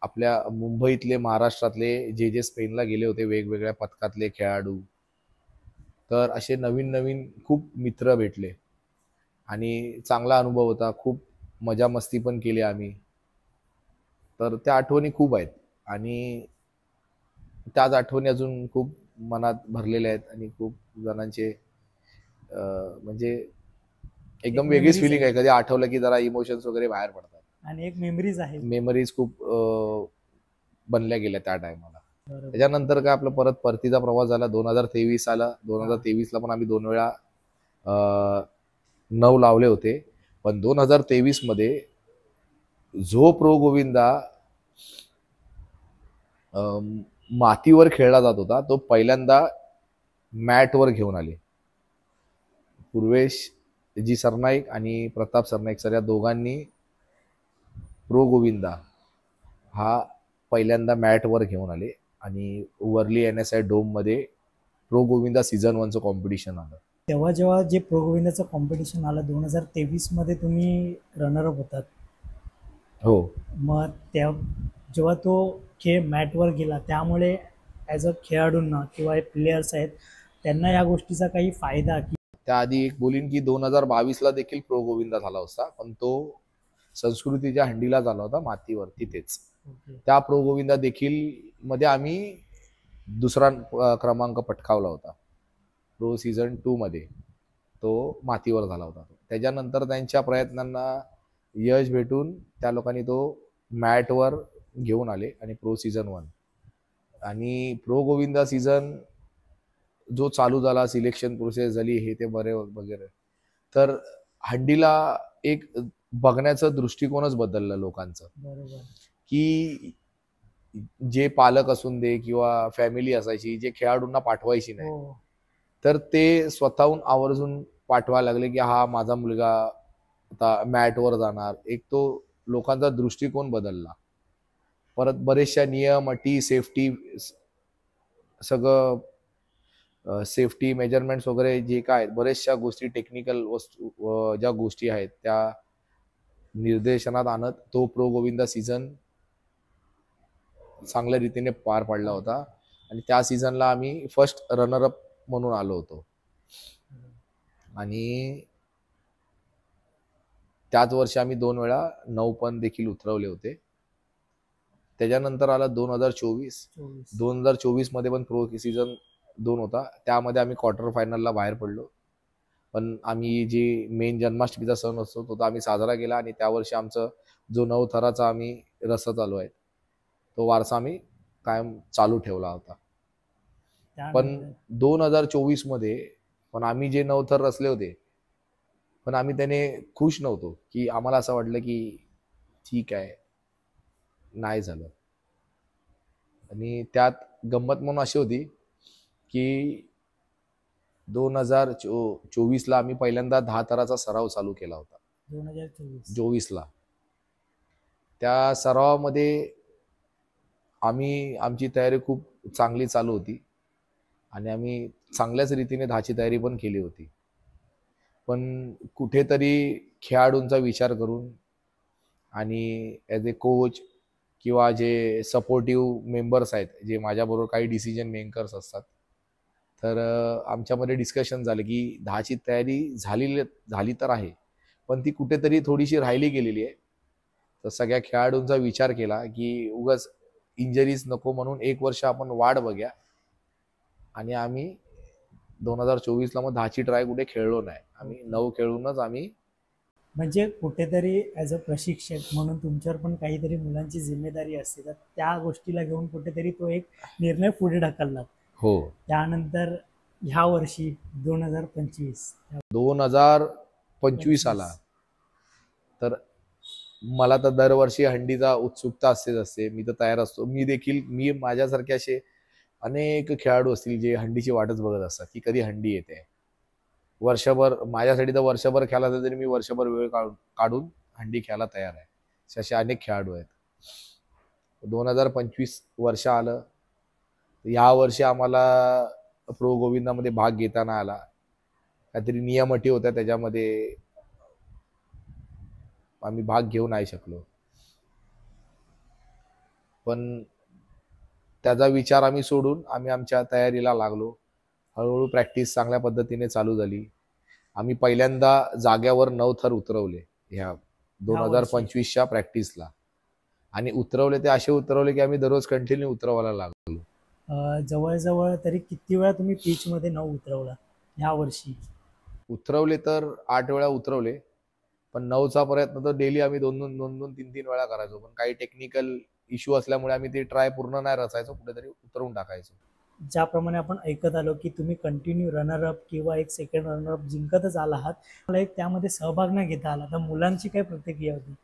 आपल्या मुंबईतले, महाराष्ट्रातले जे स्पेनला गेले होते वेगवेगळ्या पथकातले खेळाडू, तर असे नवीन नवीन खूप मित्र भेटले आणि चांगला अनुभव होता. खूप मजा मस्ती पण केली आम्ही. तर त्या आठवणी खूप आहेत आणि त्याच आठवणी अजून खूप मनात भरलेल्या आहेत आणि खूप जणांचे म्हणजे एकदम वेगळीच मेमरीज फिलिंग आहे आहे. कधी आठवलं की जरा इमोशन्स वगैरे बाहेर पडतात. आणि एक मेमरीज आहे. मेमरीज खूप बनल्या गेल्या त्या टायमाला. बरोबर. त्याच्यानंतर काय आपला परतीचा प्रवास झाला 2023 आला. 2023ला पण आम्ही 2 वेळा 9 लावले होते. पण 2023 मध्ये जो प्रो गोविंदा मातीवर खेळला जात होता तो पहिल्यांदा मॅटवर घेऊन आले. पूर्वेश जी सरनाईक आणि प्रताप सरनाईक सर या दोघांनी प्रो गोविंदा हा पहिल्यांदा मॅटवर घेऊन आले आणि वर्ली NSI डोममध्ये प्रो गोविंदा सीझन 1चं कॉम्पिटिशन आलं. तेव्हा जेव्हा प्रो गोविंदाचं कॉम्पिटिशन आलं 2023 मध्ये तुम्ही रनरअप होतात हो. मग त्या जेव्हा तो खेळ मॅटवर गेला त्यामुळे ॲज अ खेळाडूंना किंवा प्लेयर्स आहेत त्यांना या गोष्टीचा काही फायदा की त्याआधी एक बोलीन की 2022ला देखील प्रो गोविंदा झाला होता, पण तो संस्कृतीच्या हंडीला झाला होता, मातीवर तिथेच. त्या प्रो गोविंदा देखील मध्ये आम्ही दुसरा क्रमांक पटकावला होता. प्रो सीझन 2 मध्ये तो मातीवर झाला होता. त्याच्यानंतर त्यांच्या प्रयत्नांना यश भेटून त्या लोकांनी तो मॅटवर घेऊन आले आणि प्रो सीझन 1 आणि प्रो गोविंदा सीझन जो चालू झाला, सिलेक्शन प्रोसेस झाली, हे ते बरे वगैरे, तर हंडीला एक बघण्याचा दृष्टिकोनच बदलला लोकांचं, बरोबर की जे पालक असून दे किंवा फॅमिली असायची, जे खेळाडूंना पाठवायची नाही, हो तर ते स्वतःहून आवर्जून पाठवायला लागले की हा माझा मुलगा आता मॅटवर जाणार. एक तो लोकांचा दृष्टिकोन बदलला. परत बरेचशा नियम, अटी, सेफ्टी सगळं सेफ्टी मेजरमेंट्स वगैरे जे काय आहेत, बऱ्याचशा गोष्टी टेक्निकल वस्तू ज्या गोष्टी आहेत त्या निर्देशनात आणत तो प्रो गोविंदा सीझन चांगल्या रीतीने पार पाडला होता आणि त्या सीझनला आम्ही फर्स्ट रनरअप म्हणून आलो होतो. आणि त्याच वर्षी आम्ही 2 वेळा 9 पण देखील उतरवले होते. त्याच्यानंतर आला 2024. 2024 मध्ये पण प्रो सीझन 2 होता. त्यामध्ये आम्ही क्वार्टर फायनलला बाहेर पडलो. पण आम्ही जी मेन जन्माष्टमीचा सण असतो तो तर आम्ही साजरा केला आणि त्या वर्षी आमचं जो 9 थराचा आम्ही रस्ता चालू आहे, तो वारसा आम्ही कायम चालू ठेवला होता. पण त्यानंतर 2024 मध्ये पण आम्ही जे 9 थर रचले होते, पण आम्ही त्याने खुश नव्हतो, की आम्हाला असं वाटलं की ठीक आहे, नाही झालं. आणि त्यात गंमत म्हणून अशी होती, की 2024ला आम्ही पहिल्यांदा 10 थराचा सराव चालू केला होता. 2024 24ला त्या सरावामध्ये आमची तयारी खूप चांगली चालू होती आणि आम्ही चांगल्याच रीतीने 10ची तयारी पण केली होती. पण कुठेतरी खेळाडूंचा विचार करून आणि ॲज ए कोच किंवा जे सपोर्टिव्ह मेंबर्स आहेत, जे माझ्याबरोबर काही डिसिजन मेकर्स असतात, तर आमच्यामध्ये डिस्कशन झालं की 10ची तयारी झाली तर आहे, पण ती कुठेतरी थोडीशी राहिली गेलेली आहे. तर सगळ्या खेळाडूंचा विचार केला की उगाच इंजरीज नको म्हणून 1 वर्ष आपण वाट बघूया आणि आम्ही 2024ला मग 10ची ट्राय कुठे खेळलो नाही. आम्ही 9 खेळूनच आम्ही म्हणजे कुठेतरी ॲज अ प्रशिक्षक म्हणून तुमच्यावर पण काहीतरी मुलांची जिम्मेदारी असते तर त्या गोष्टीला घेऊन कुठेतरी तो एक निर्णय पुढे ढकलला. हो. त्यानंतर ह्या वर्षी 2025 2025 आला तर मला तर दरवर्षी हंडीचा उत्सुकता असते. मी तर तयार असतो. मी माझ्यासारखे असे अनेक खेळाडू असतील जे हंडीची वाटच बघत असतात की कधी हंडी येते. वर्षभर माझ्यासाठी तर वर्षभर खेळायचं तरी मी वर्षभर वेळ काढून हंडी खेळायला तयार आहे. असे अनेक खेळाडू आहेत. 2025 वर्ष आलं. या वर्षी आम्हाला प्रो गोविंदामध्ये भाग घेता नाही आला. काहीतरी नियम अटी होत्या त्याच्यामध्ये आम्ही भाग घेऊ नाही शकलो. पण त्याचा विचार आम्ही सोडून आम्ही आमच्या तयारीला लागलो. हळूहळू प्रॅक्टिस चांगल्या पद्धतीने चालू झाली. आम्ही पहिल्यांदा जाग्यावर 9 थर उतरवले ह्या ह्या वर्षी 2025च्या प्रॅक्टिसला आणि उतरवले ते असे उतरवले की आम्ही दररोज कंटिन्यू उतरवायला लागलो. जवळजवळ तरी किती वेळा तुम्ही पिचमध्ये न उतरवला ह्या वर्षी? उतरवले तर 8 वेळा उतरवले. पण 9चा प्रयत्न तर डेली आम्ही 2-2, 3-3 वेळा करायचो. पण काही टेक्निकल इश्यू असल्यामुळे आम्ही ते ट्राय पूर्ण नाही रचायचो. कुठेतरी उतरवून टाकायचो. ज्याप्रमाणे आपण ऐकत आलो की तुम्ही कंटिन्यू रनरअप किंवा एक सेकंड रनरअप जिंकतच आला आहात, मला एक त्यामध्ये सहभाग न घेता आला तर मुलांची काय प्रतिक्रिया होती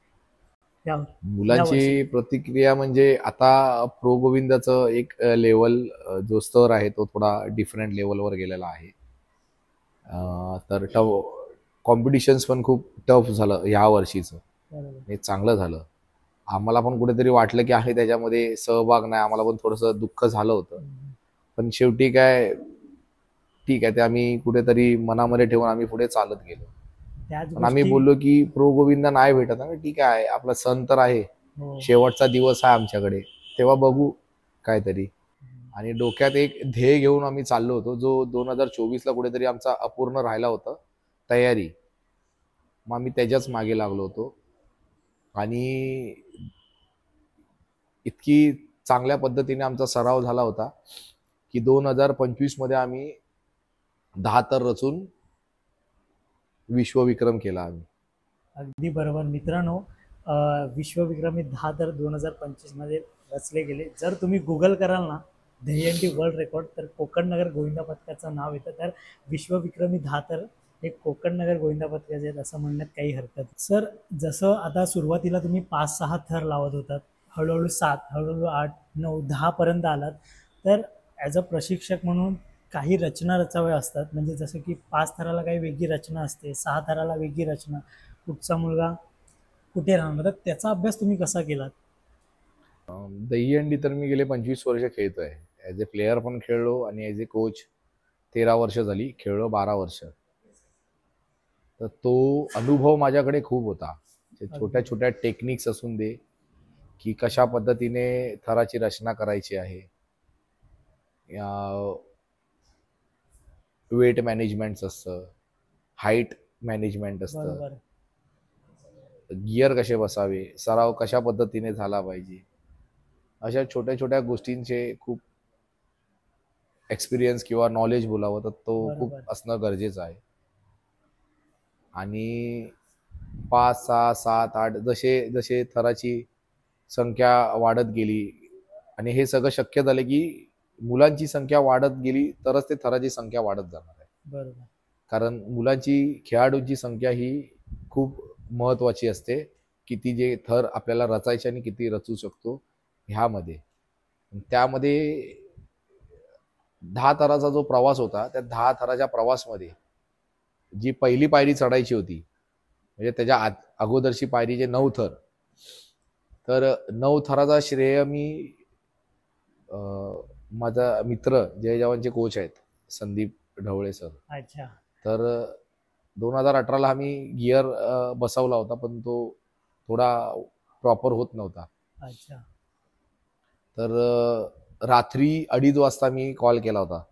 यावर या वर्षी? मुलांची प्रतिक्रिया म्हणजे आता प्रो गोविंदाचं एक लेवल जो स्तर आहे तो थोडा डिफरंट लेवलवर गेलेला आहे. तर कॉम्पिटिशन्स पण खूप टफ झालं ह्या वर्षीचं. बरोबर. हे चांगलं झालं. आम्हाला पण कुठेतरी वाटलं की आहे त्याच्यामध्ये सहभाग नाही. आम्हाला पण थोडंसं दुःख झालं होतं. पण शेवटी काय ठीक आहे, ते आम्ही कुठेतरी मनामध्ये ठेवून आम्ही पुढे चालत गेलो. त्याच पण आम्ही गोष्टी बोललो की प्रो गोविंदा नाही भेटत ना, ठीक आहे आपला सण तर आहे, हो. शेवटचा दिवस आहे आमच्याकडे, तेव्हा बघू काहीतरी. आणि डोक्यात एक ध्येय घेऊन आम्ही चाललो होतो, जो 2024ला कुठेतरी आमचा अपूर्ण राहिला होता, तयारी. मग आम्ही त्याच्याच मागे लागलो होतो आणि इतकी चांगल्या पद्धतीने आमचा सराव झाला होता की 2025 मध्ये आम्ही 10 तर रचून विश्वविक्रम केला आम्ही. अगदी बरोबर मित्रांनो. विश्वविक्रमी 10 तर 2025 मध्ये रचले गेले. जर तुम्ही गुगल कराल ना दहीहंडी वर्ल्ड रेकॉर्ड, तर कोकण नगर गोविंदा पथकाचं नाव येतं. तर विश्वविक्रमी 10 तर हे कोकण नगर गोविंदा पथकाचे आहेत असं म्हणण्यात काही हरकत नाही. सर, जसं आता सुरुवातीला तुम्ही 5-6 थर लावत होतात, हळूहळू 7, हळूहळू 8, 9, 10 पर्यंत आलात. तर ॲज अ प्रशिक्षक म्हणून काही रचना रचाव्या असतात, म्हणजे जसं की 5 थराला काही वेगळी रचना असते, 6 थराला वेगळी रचना, कुठचा मुलगा कुठे राहणार, तर त्याचा अभ्यास तुम्ही कसा केलात? दहीहंडी तर मी गेले 25 वर्ष खेळतोय. ॲज अ प्लेयर पण खेळलो आणि ॲज अ कोच 13 वर्ष झाली, खेळलो 12 वर्ष. तर तो अनुभव माझ्याकडे खूप होता. छोट्या छोट्या टेक्निक्स असून दे, की कशा पद्धतीने थराची रचना करायची आहे, वेट मॅनेजमेंट असतं, हाईट मॅनेजमेंट असतं, बरोबर. गिअर कसे बसावे, सराव कशा पद्धतीने झाला पाहिजे, अशा छोट्या छोट्या गोष्टींचे खूप एक्सपिरियन्स किंवा नॉलेज बोलावं तर तो खूप बरोबर. असणं गरजेचं आहे. आणि 5, 6, 7, 8 जसे जसे थराची संख्या वाढत गेली आणि हे सगळं शक्य झालं की मुलांची संख्या वाढत गेली तरच ते थराची संख्या वाढत जाणार आहे. बरोबर. कारण मुलांची खेळाडूंची संख्या ही खूप महत्त्वाची असते, किती जे थर आपल्याला रचायचे आणि किती रचू शकतो ह्यामध्ये. त्यामध्ये 10 थराचा जो प्रवास होता, त्या 10 थराच्या प्रवासमध्ये जी पहिली पायरी चढायची होती, म्हणजे त्याच्या अगोदरची पायरी जे 9 थर, तर 9 थराचा श्रेय मी माझा मित्र जय जवानचे कोच आहेत संदीप ढवळे सर. अच्छा. तर 2018ला आम्ही गिअर बसवला होता, पण तो थोडा प्रॉपर होत नव्हता. अच्छा. तर रात्री 2:30 वाजता मी कॉल केला होता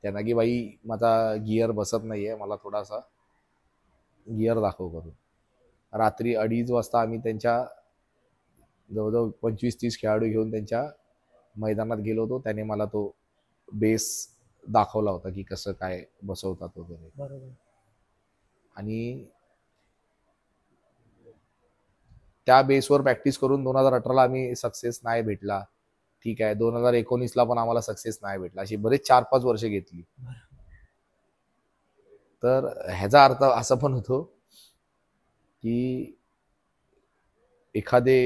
त्यांना की भाई माझा गिअर बसत नाहीये, मला थोडासा गिअर दाखव करून. रात्री 2:30 वाजता आम्ही त्यांच्या जवळजवळ 25-30 खेळाडू घेऊन त्यांच्या मैदानात गेलो होतो. त्याने मला तो बेस दाखवला होता की कसं काय बसवतात वगैरे. बरोबर. आणि त्या बेसवर प्रॅक्टिस करून 2018ला आम्ही सक्सेस नाही भेटला. ठीक आहे, 2019ला पण आम्हाला सक्सेस नाही भेटला. अशी बरेच 4-5 वर्ष घेतली. तर ह्याचा अर्थ असा पण होतो की एखादे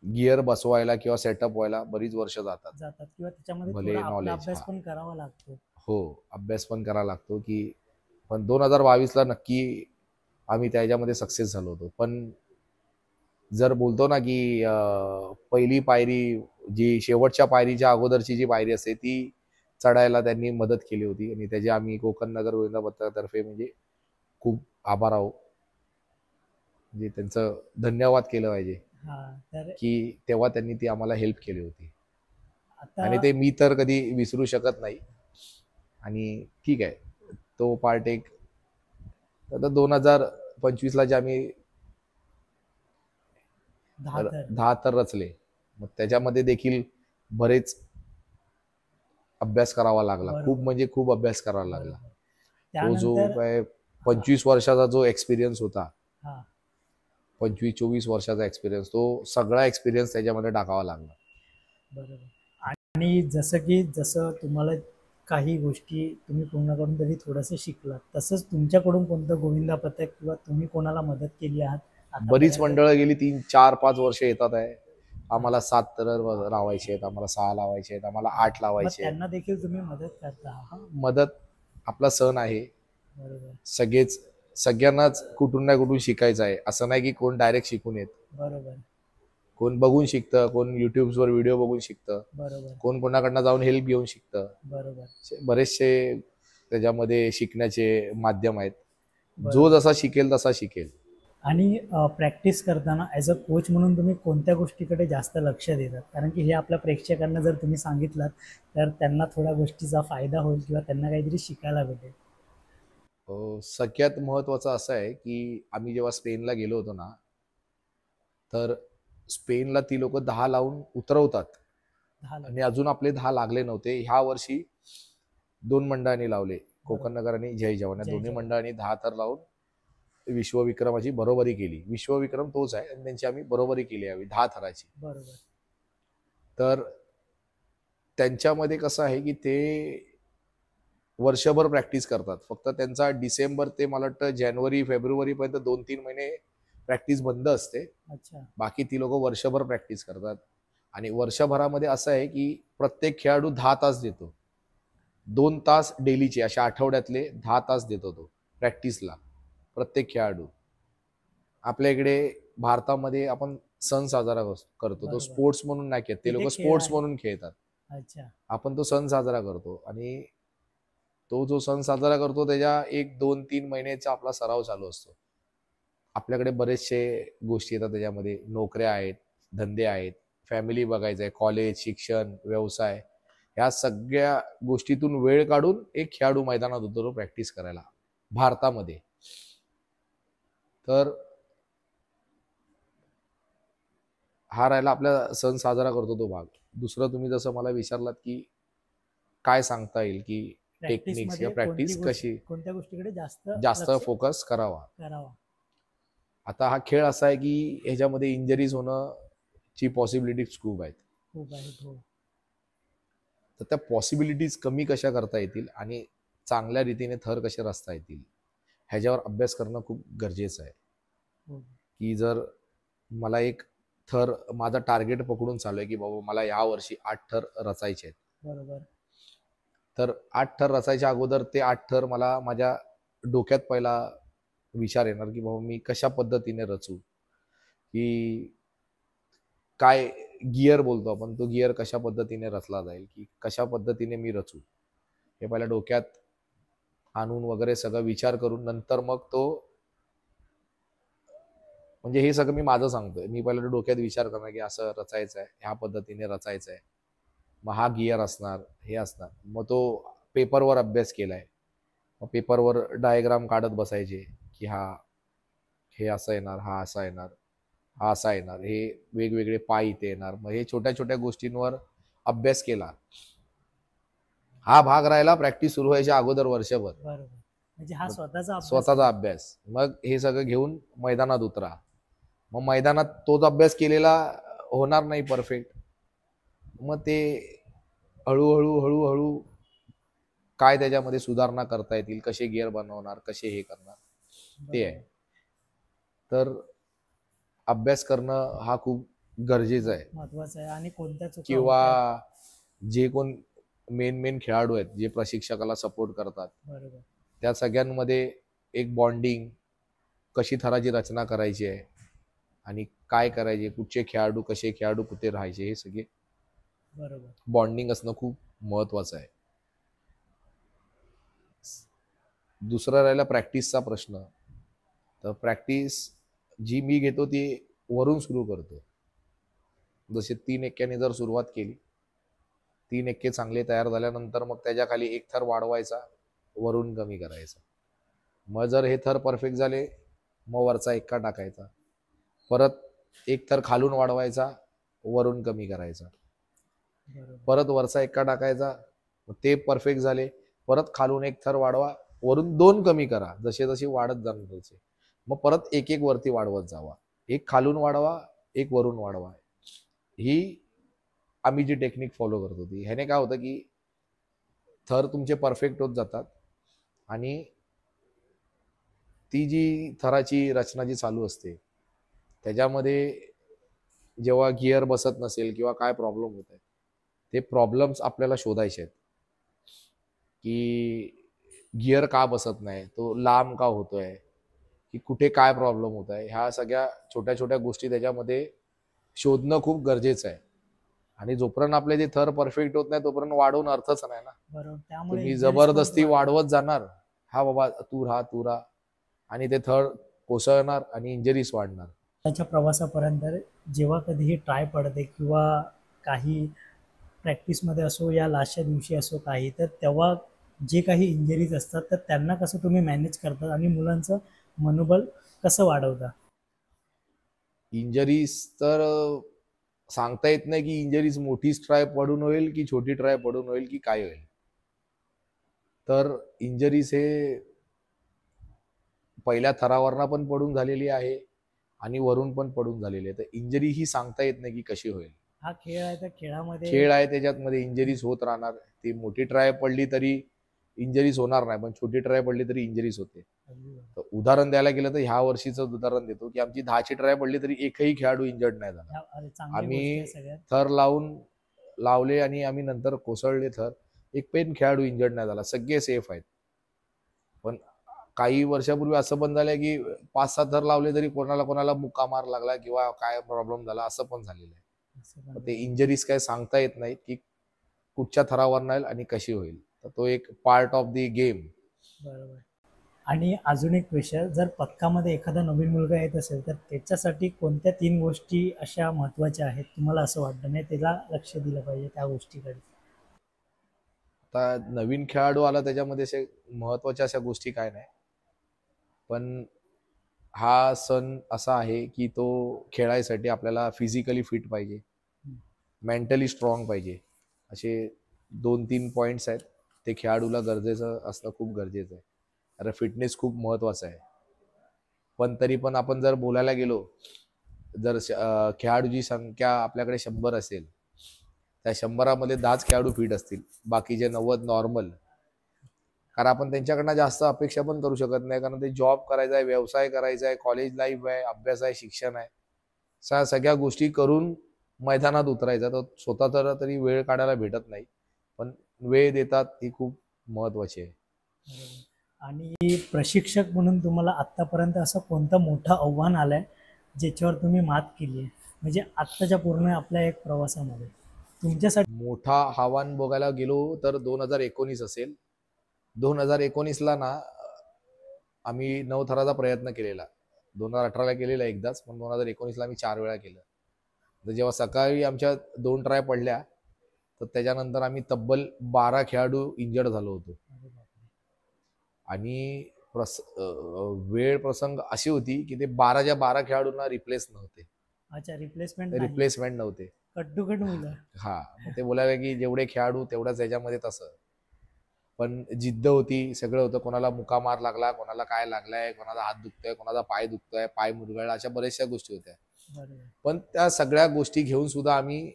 गिअर बसवायला किंवा सेटअप व्हायला बरीच वर्ष जातात. किंवा त्याच्यामध्ये थोडा भले आपला नॉलेज, अभ्यास हा पण करावा लागतो. हो, अभ्यास पण करावा लागतो की पण 2022ला नक्की आम्ही त्याच्यामध्ये सक्सेस झालो होतो. पण जर बोलतो ना की पहिली पायरी जी शेवटच्या पायरीच्या अगोदरची जी पायरी असते ती चढायला त्यांनी मदत केली होती आणि त्याची आम्ही कोकण नगर गोविंदा पथकातर्फे म्हणजे खूप आभार आहो. म्हणजे त्यांचं धन्यवाद केलं पाहिजे हा. तर की तेव्हा त्यांनी ती आम्हाला हेल्प केली होती आता आणि ते मी तर कधी विसरू शकत नाही. आणि ठीक आहे, तो पार्ट एक. आता 2025ला जे आम्ही 10 तर 10 तर रचले, मग त्याच्यामध्ये देखील बरेच अभ्यास करावा लागला. खूप बरोबर. म्हणजे खूप अभ्यास करावा लागला. बरोबर. तो जो त्यानंतर काय 25 वर्षाचा जो एक्सपिरियन्स होता, हा. 25-24 वर्षाचा एक्सपिरियन्स, तो सगळा एक्सपिरियन्स त्याच्यामध्ये टाकावा लागला. बरोबर. आणि जसं तुम्हाला काही गोष्टी तुम्ही पूर्ण करून तरी थोडंसं शिकलात, तसंच तुमच्याकडून कोणतं गोविंदा पथक किंवा तुम्ही कोणाला मदत केली आहात बरीच आतापर्यंत? मंडळं गेली 3-4-5 वर्ष येतात आहे. आम्हाला 7 तर लावायचे आहेत, आम्हाला 6 लावायचे आहेत, आम्हाला 8 मग लावायचे आहेत. त्यांना देखील तुम्ही मदत करता? हा, मदत आपला सण आहे. बरोबर. सगळ्यांनाच कुठून ना कुठून शिकायचं आहे. असं नाही की कोण डायरेक्ट शिकून येत. बरोबर. कोण बघून शिकतं, कोण युट्यूबवर व्हिडिओ बघून शिकतं, बरोबर. कोण कोणाकडनं जाऊन हेल्प घेऊन शिकतं. बरोबर. बरेचसे त्याच्यामध्ये शिकण्याचे माध्यम आहेत. जो जसा शिकेल तसा शिकेल. आणि प्रॅक्टिस करताना ॲज अ कोच म्हणून तुम्ही कोणत्या गोष्टीकडे जास्त लक्ष देतात? कारण की हे आपल्या प्रेक्षकांना जर तुम्ही सांगितलात तर त्यांना थोड्या गोष्टीचा फायदा होईल किंवा त्यांना काहीतरी शिकायला भेटेल. सगळ्यात महत्त्वाचं असं आहे की आम्ही जेव्हा स्पेनला गेलो होतो ना, तर स्पेनला ती लोक 10 लावून उतरवतात 10 आणि अजून आपले 10 लागले नव्हते. ह्या वर्षी 2 मंडळांनी लावले, कोकण नगर आणि जय जवान. या जय दोन्ही जवान. मंडळांनी 10 थर लावून विश्वविक्रमाची बरोबरी केली. विश्वविक्रम तोच आहे आणि त्यांची आम्ही बरोबरी केली यावी 10 थराची. बरोबर. तर त्यांच्यामध्ये कसं आहे की ते वर्षभर प्रॅक्टिस करतात. फक्त त्यांचा डिसेंबर ते मला वाटतं जानेवारी फेब्रुवारी पर्यंत 2-3 महिने प्रॅक्टिस बंद असते. अच्छा. बाकी ती लोक वर्षभर प्रॅक्टिस करतात. आणि वर्षभरामध्ये असं आहे की प्रत्येक खेळाडू 10 तास देतो. 2 तास डेलीचे, अशा आठवड्यातले 10 तास देतो तो प्रॅक्टिसला, प्रत्येक खेळाडू. आपल्या इकडे भारतामध्ये आपण सण साजरा करतो, तो बरोबर. स्पोर्ट्स म्हणून नाही खेळत. ते तिथे लोक खेळ स्पोर्ट्स आहे. म्हणून खेळतात. अच्छा. आपण तो सण साजरा करतो आणि तो जो सण साजरा करतो त्याच्या 1-2-3 महिन्याचा आपला सराव चालू असतो. आपल्याकडे बरेचसे गोष्टी येतात त्याच्यामध्ये. नोकऱ्या आहेत, धंदे आहेत, फॅमिली बघायचं आहे, कॉलेज, शिक्षण, व्यवसाय, ह्या सगळ्या गोष्टीतून वेळ काढून एक खेळाडू मैदानात उतरतो प्रॅक्टिस करायला भारतामध्ये. तर हा राहिला आपला सण साजरा करतो तो भाग. दुसरं तुम्ही जसं मला विचारलात की काय सांगता येईल की टेक्निक्स किंवा प्रॅक्टिस कशी कोणत्या गोष्टीकडे जास्त जास्त लक्ष फोकस करावा. करावा? आता हा खेळ असा आहे की ह्याच्यामध्ये इंजरीज होणं ची पॉसिबिलिटीज खूप आहेत. खूप आहेत. हो. तर त्या पॉसिबिलिटीज कमी कशा करता येतील आणि चांगल्या रीतीने थर कसे रचता येतील ह्याच्यावर अभ्यास करणं खूप गरजेचं आहे. हो. की जर मला एक थर, माझा टार्गेट पकडून चालू आहे की बाबा मला या वर्षी 8 थर रचायचे आहेत. बरोबर. तर 8 थर रचायच्या अगोदर ते 8 थर मला माझ्या डोक्यात पहिला विचार येणार की बाबा मी कशा पद्धतीने रचू, की काय गिअर बोलतो आपण, तो गिअर कशा पद्धतीने रचला जाईल, की कशा पद्धतीने मी रचू, हे पहिल्या डोक्यात आणून वगैरे सगळं विचार करून नंतर मग तो, म्हणजे हे सगळं मी माझं सांगतोय. मी पहिला डोक्यात विचार करणार की असं रचायचं आहे, ह्या पद्धतीने रचायचं आहे, मग हा गिअर असणार, हे असणार. मग तो पेपरवर अभ्यास केलाय, मग पेपरवर डायग्राम काढत बसायचे की हा हे असं येणार, हा असा येणार, हा असा येणार, हे वेगवेगळे पाय इथे येणार. मग हे छोट्या छोट्या गोष्टींवर अभ्यास केला. हा भाग राहिला प्रॅक्टिस सुरू व्हायच्या अगोदर वर्षभर. बरोबर. म्हणजे हा स्वतःचा स्वतःचा अभ्यास. मग हे सगळं घेऊन मैदानात उतरा. मग मैदानात तोच अभ्यास केलेला होणार नाही परफेक्ट. मग ते हळूहळू हळूहळू काय त्याच्यामध्ये सुधारणा करता येतील, कसे गिअर बनवणार, कसे हे करणार, ते आहे. तर अभ्यास करणं हा खूप गरजेचा आहे. महत्वाचा आहे. आणि कोणत्या चुका किंवा जे कोण मेन खेळाडू आहेत, जे प्रशिक्षकाला सपोर्ट करतात, बरोबर, त्या सगळ्यांमध्ये एक बॉन्डिंग, कशी थराची रचना करायची आहे आणि काय करायचे, कुठचे खेळाडू कसे, खेळाडू कुठे राहायचे, हे सगळे बरोबर, बॉन्डिंग असणं खूप महत्वाचं आहे. दुसरा राहिला प्रॅक्टिसचा प्रश्न. तर प्रॅक्टिस जी मी घेतो ती वरून सुरू करतो. जसे 3 एक्क्याने जर सुरुवात केली, 3 एक्के चांगले तयार झाल्यानंतर मग त्याच्या खाली एक थर वाढवायचा, वरून कमी करायचा. मग जर हे थर परफेक्ट झाले, मग वरचा एक्का टाकायचा, परत एक थर खालून वाढवायचा, वरून कमी करायचा, बरोबर, परत वरचा एक्का टाकायचा, मग ते परफेक्ट झाले, परत खालून एक थर वाढवा, वरून 2 कमी करा. जसे जसे वाढत जाणार त्याचे मग परत एक एक वरती वाढवत जावा. एक खालून वाढवा, एक वरून वाढवा. ही आम्ही जी टेक्निक फॉलो करतो ती, ह्याने काय होतं की थर तुमचे परफेक्ट होत जातात आणि ती जी थराची रचना जी चालू असते त्याच्यामध्ये जेव्हा गिअर बसत नसेल किंवा काय प्रॉब्लेम होत आहे, ते प्रॉब्लेम्स आपल्याला शोधायचे आहेत की गिअर का बसत नाही, तो लांब का होतोय, की कुठे काय प्रॉब्लेम होत आहे. ह्या सगळ्या छोट्या छोट्या गोष्टी त्याच्यामध्ये शोधणं खूप गरजेचं आहे. आणि जोपर्यंत आपले जे थर परफेक्ट होत नाही तोपर्यंत वाढवून अर्थच नाही ना. बरोबर. त्यामुळे तुम्ही injuries जबरदस्ती पण वाढवत जाणार, हा बाबा तू राहा, आणि ते थर कोसळणार आणि इंजरीज वाढणार. त्याच्या प्रवासापर्यंत जेव्हा कधीही ट्राय पडते किंवा काही प्रॅक्टिसमध्ये असो या लास्टच्या दिवशी असो काही, तर तेव्हा जे काही इंजरीज असतात तर त्यांना कसं तुम्ही मॅनेज करता आणि मुलांचं मनोबल कसं वाढवता? इंजरीज तर सांगता येत नाही की इंजरीज मोठी ट्राय पडून होईल की छोटी ट्राय पडून होईल की काय होईल. तर इंजरीज हे पहिल्या थरावरनं पण पडून झालेली आहे आणि वरून पण पडून झालेली आहे. तर इंजरी ही सांगता येत नाही की कशी होईल. हा खेळ आहे तर खेळामध्ये खेळ आहे, त्याच्यामध्ये इंजरीज होत राहणार. ती मोठी ट्राय पडली तरी इंजरीज होणार नाही, पण छोटी ट्राय पडली तरी इंजरीज होते. तर उदाहरण द्यायला गेलं तर ह्या वर्षीचं उदाहरण देतो की आमची 10ची ट्राय पडली तरी एकही खेळाडू इंजर्ड नाही झाला. अरे चांगली गोष्ट आहे आम्ही सगळ्यात. थर लावले आणि आम्ही नंतर कोसळले थर. एक पण खेळाडू इंजर्ड नाही झाला, सगळे सेफ आहेत. पण काही वर्षापूर्वी असं पण झालंय की 5-6 थर लावले तरी कोणाला कोणाला मुक्का मार लागला किंवा काय प्रॉब्लेम झाला, असं पण झालेलं आहे. असं तर पण ते इंजरीज काय सांगता येत नाहीत की कुठच्या थरावर येईल आणि कशी होईल. तर तो एक पार्ट ऑफ द गेम. बरोबर. आणि अजून एक विषय, जर पथकामध्ये एखादा नवीन मुलगा येत असेल तर त्याच्यासाठी कोणत्या 3 गोष्टी अशा महत्त्वाच्या आहेत तुम्हाला असं वाटतं, नाही त्याला लक्ष दिलं पाहिजे त्या गोष्टीकडे? आता नवीन खेळाडू आला त्याच्यामध्ये असे महत्वाच्या अशा गोष्टी काय नाही, पण हा सण असा आहे की तो खेळायसाठी आपल्याला फिजिकली फिट पाहिजे, मेंटली स्ट्रॉंग पाहिजे. असे 2-3 पॉईंट्स आहेत. ते खेळाडूला गरजेचं असणं खूप गरजेचं आहे. अरे फिटनेस खूप महत्वाचा आहे. पण तरी पण आपण जर बोलायला गेलो, जर खेळाडूची संख्या आपल्याकडे 100 असेल, त्या 100मध्ये 10च खेळाडू फिट असतील, बाकीचे 90 नॉर्मल. कारण आपण त्यांच्याकडनं जास्त अपेक्षा पण करू शकत नाही, कारण ते जॉब करायचा आहे, व्यवसाय करायचा आहे, कॉलेज लाईफ आहे, अभ्यास आहे, शिक्षण आहे. सगळ्या गोष्टी करून मैदानात उतरायचा, तर स्वतः तरी वेळ काढायला भेटत नाही, पण वेळ देतात ही खूप महत्वाची आहे. बरोबर. आणि प्रशिक्षक म्हणून तुम्हाला आत्तापर्यंत असं कोणतं मोठं आव्हान आलंय ज्याच्यावर तुम्ही मात केली आहे, म्हणजे आत्ताच्या पूर्ण आपल्या एक प्रवासामध्ये तुमच्यासाठी? मोठा आव्हान बघायला गेलो तर 2019 असेल. 2019ला ना आम्ही 9 थराचा प्रयत्न केलेला. 2018ला केलेला एकदाच, पण 2019ला आम्ही 4 वेळा केलं. तर जेव्हा सकाळी आमच्या 2 ट्राय पडल्या, तर त्याच्यानंतर आम्ही तब्बल 12 खेळाडू इंजर्ड झालो होतो. आणि वेळ प्रसंग अशी होती की ते 12च्या 12 खेळाडूंना रिप्लेस नव्हते. अच्छा, रिप्लेसमेंट रिप्लेसमेंट नव्हते. कट टू कट मुलं. हा, मग ते बोलायला की जेवढे खेळाडू तेवढ्याच ह्याच्यामध्ये तसं. पण जिद्द होती, सगळं होतं. कोणाला मुका मार लागला, कोणाला काय लागलाय, कोणाचा हात दुखतोय, कोणाचा पाय दुखतोय, पाय मुरगळला, अशा बऱ्याचशा गोष्टी होत्या. बरोबर. पण त्या सगळ्या गोष्टी घेऊन सुद्धा आम्ही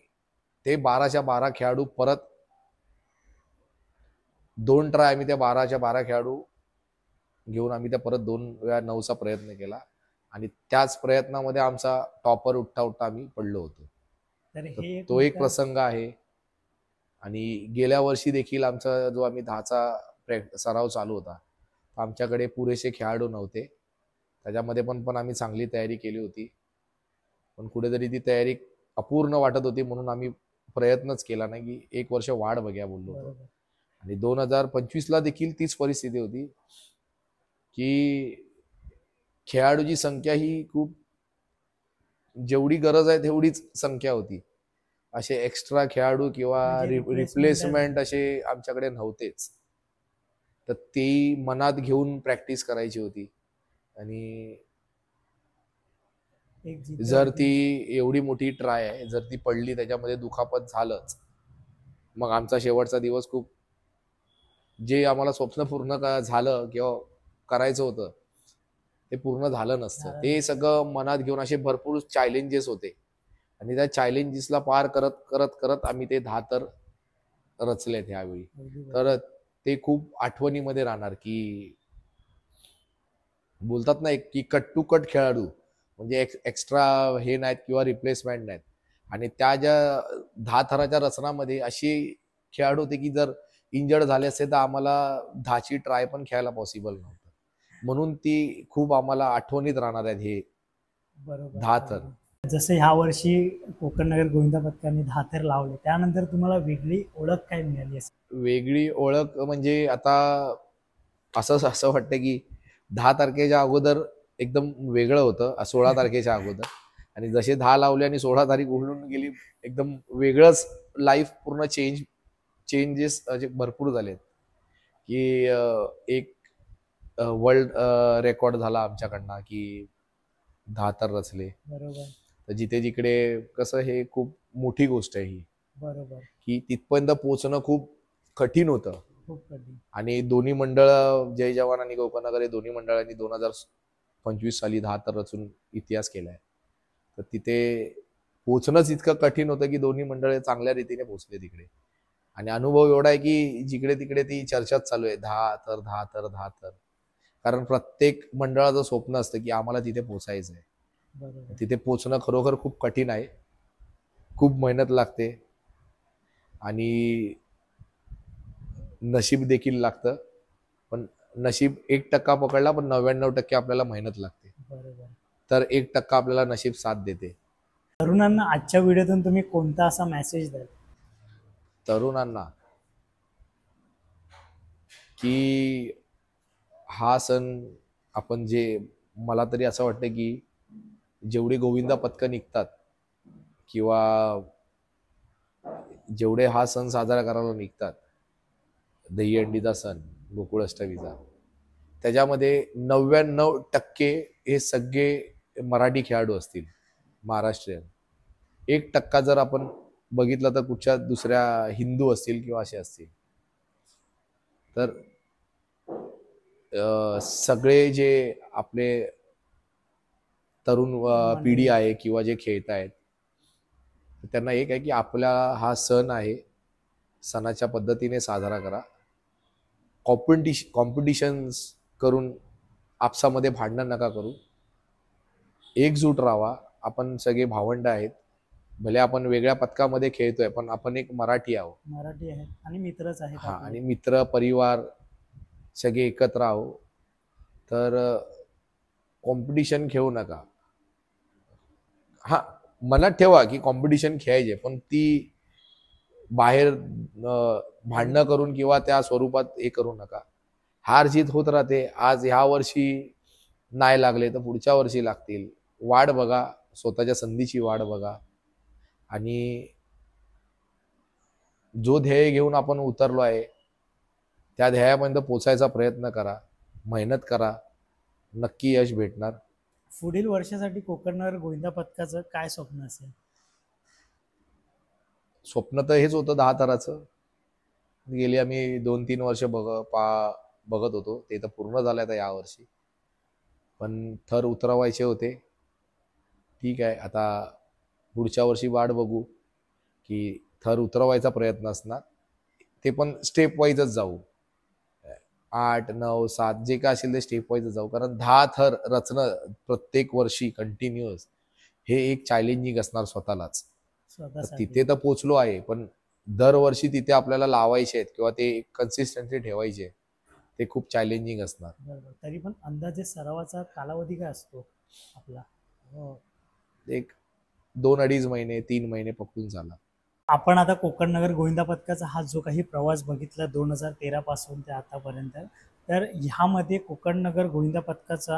ते 12च्या 12 खेळाडू परत 2 ट्राय आम्ही त्या 12च्या 12 खेळाडू घेऊन आम्ही त्या परत 2 वेळा 9चा प्रयत्न केला आणि त्याच प्रयत्नामध्ये आमचा टॉपर उठता आम्ही पडलो होतो. तर तर हे तो एक प्रसंग आहे. आणि गेल्या वर्षी देखील आमचा जो आम्ही 10चा सराव चालू होता, आमच्याकडे पुरेसे खेळाडू नव्हते. त्याच्यामध्ये पण आम्ही चांगली तयारी केली होती, पण कुठेतरी ती तयारी अपूर्ण वाटत होती, म्हणून आम्ही प्रयत्नच केला नाही की 1 वर्ष वाढ बघूया बोललो होतो. बरोबर. आणि 2025ला देखील तीच परिस्थिती होती की खेळाडूची संख्या ही खूप, जेवढी गरज आहे तेवढीच संख्या होती. असे एक्स्ट्रा खेळाडू किंवा म्हणजे रिप्लेसमेंट असे आमच्याकडे नव्हतेच. तर ती मनात घेऊन प्रॅक्टिस करायची होती. आणि एक जिद्द जर होती. ती एवढी मोठी ट्राय आहे, जर ती पडली, त्याच्यामध्ये दुखापत झालंच, मग आमचा शेवटचा दिवस खूप, जे आम्हाला स्वप्न पूर्ण झालं किंवा करायचं होतं ते पूर्ण झालं नसतं. ते सगळं मनात घेऊन असे भरपूर चॅलेंजेस होते आणि त्या चॅलेंजेसला पार करत करत करत आम्ही ते 10 तर रचलेत ह्यावेळी. तर ते खूप आठवणीमध्ये राहणार की बोलतात ना एक की कट टू कट खेळाडू, म्हणजे एक्स्ट्रा हे नाहीत किंवा रिप्लेसमेंट नाहीत. आणि त्या ज्या 10 थराच्या रचनामध्ये अशी खेळाडू होते की जर इंजर्ड झाले असते तर आम्हाला 10ची ट्राय पण खेळायला पॉसिबल नव्हतं. म्हणून ती खूप आम्हाला आठवणीत राहणार आहेत हे बरोबर. 10 थर. जसं ह्या वर्षी कोकण नगर गोविंदा पथकाने 10 थर लावले, त्यानंतर तुम्हाला वेगळी ओळख काय मिळाली असेल? वेगळी ओळख म्हणजे आता असं असं वाटतं की 10 तारखेच्या अगोदर एकदम वेगळं होतं, 16 तारखेच्या अगोदर. आणि जसे 10 लावले आणि 16 तारीख उलटून गेली, एकदम वेगळंच लाईफ पूर्ण चेंजेस असे भरपूर झालेत. की एक वर्ल्ड रेकॉर्ड झाला आमच्याकडनं की 10 तर रचले. बरोबर. तर जिथे जिकडे कसं हे खूप मोठी गोष्ट आहे ही, बरोबर. की तिथपर्यंत पोहोचणं खूप कठीण होतं. खूप कठीण. आणि दोन्ही मंडळ, जय जवान आणि गोपाळनगर, हे दोन्ही मंडळांनी 2025 साली 10 तर रचून इतिहास केलाय. तर तिथे पोहोचणंच इतकं कठीण होतं की दोन्ही मंडळे चांगल्या रीतीने पोहोचले तिकडे. आणि अनुभव एवढा आहे की जिकडे तिकडे ती चर्चाच चालू आहे, 10 तर 10 तर 10 तर. कारण प्रत्येक मंडळाचं स्वप्न असतं की आम्हाला तिथे पोहोचायचं आहे. बरोबर. तिथे पोहोचणं खरोखर खूप कठीण आहे, खूप मेहनत लागते आणि नशीब देखील लागतं. पण नशीब 1% पकडला, पण 99% आपल्याला मेहनत लागते. बरोबर. तर 1% आपल्याला नशीब साथ देते. तरुणांना आजच्या व्हिडिओतून तुम्ही कोणता असा मेसेज द्याल? तरुणांना की हा सण आपण जे, मला तरी असं वाटतं की जेवढी गोविंदा पथकं निघतात किंवा जेवढे हा सण साजरा करायला निघतात, दहीहंडीचा सण, गोकुळाष्टमीचा, त्याच्यामध्ये 99% हे सगळे मराठी खेळाडू असतील, महाराष्ट्रीयन. 1% जर आपण बघितलं तर कुठच्या दुसऱ्या हिंदू असतील किंवा असे असतील. तर सगळे जे आपले तरुण पिढी आहे किंवा जे खेळत आहेत, त्यांना एक आहे की आपला हा सण आहे, सणाच्या पद्धतीने साजरा करा. कॉम्पिटिशन्स करून आपसामध्ये भांडण नका करू. एकजूट राहावा. आपण सगळे भावंड आहेत. भले आपण वेगळ्या पथकामध्ये खेळतोय, पण आपण एक मराठी आहोत. मराठी आहेत आणि मित्रच आहेत हा, आपले. आणि मित्र परिवार सगळे एकत्र आहो. तर कॉम्पिटिशन खेळू नका. हा, मनात ठेवा की कॉम्पिटिशन खेळायचे, पण ती बाहेर भांडणं करून किंवा त्या स्वरूपात हे करू नका. हार जीत होत राहते. आज ह्या वर्षी नाही लागले तर पुढच्या वर्षी लागतील. वाट बघा, स्वतःच्या संधीची वाट बघा. आणि जो ध्येय घेऊन आपण उतरलो आहे, त्या ध्येयापर्यंत पोचायचा प्रयत्न करा, मेहनत करा, नक्की यश भेटणार. पुढील वर्षासाठी कोकणनगर गोविंदा पथकाचं काय स्वप्न असेल? स्वप्न तर हेच होतं 10 तराचं. गेली आम्ही 2-3 वर्ष बघत होतो, ते तर पूर्ण झालं आता यावर्षी. पण थर उतरवायचे होते. ठीक आहे, आता पुढच्या वर्षी वाट बघू की थर उतरवायचा प्रयत्न असणार, ते पण स्टेप वाईजच जाऊ. 8, 9, 7 जे काय असेल ते स्टेप वाईजच जाऊ. कारण 10 थर रचणं प्रत्येक वर्षी कंटिन्युअस, हे एक चॅलेंजिंग असणार स्वतःलाच. तर स्वतःसाठी. तिथे तर पोचलो आहे, पण दरवर्षी तिथे आपल्याला लावायचे आहेत किंवा ते कन्सिस्टन्सी ठेवायचे, ते खूप चॅलेंजिंग असणार. बरोबर. तरी पण अंदाजे सरावाचा कालावधी काय असतो आपला? हो. एक 2-2.5 महिने, 3 महिने पकडून चाला. आपण आता कोकणनगर गोविंदा पथकाचा हा जो काही प्रवास बघितला 2013 पासून ते आतापर्यंत, तर ह्यामध्ये कोकणनगर गोविंदा पथकाचा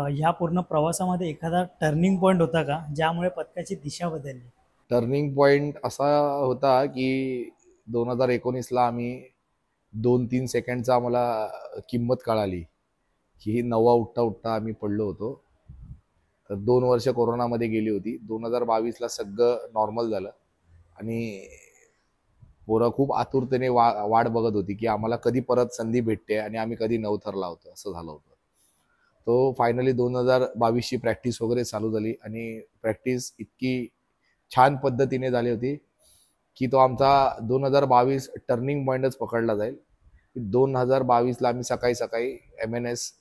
ह्या पूर्ण प्रवासामध्ये एखादा टर्निंग पॉईंट होता का, ज्यामुळे पथकाची दिशा बदलली? टर्निंग पॉइंट असा होता की 2019ला आम्ही 2-3 सेकंडचा आम्हाला किंमत कळाली की नवा उठता उठता आम्ही पडलो होतो. तर 2 वर्ष कोरोनामध्ये गेली होती. 2022ला सगळं नॉर्मल झालं आणि पोरं खूप आतुरतेने वाट बघत होती की आम्हाला कधी परत संधी भेटते आणि आम्ही कधी नवथर लावतो, असं झालं होतं. तो फायनली 2022ची प्रॅक्टिस वगैरे चालू झाली आणि प्रॅक्टिस इतकी छान पद्धतीने झाली होती की तो आमचा 2022 टर्निंग पॉईंटच पकडला जाईल. 2022ला आम्ही सकाळी सकाळी MNS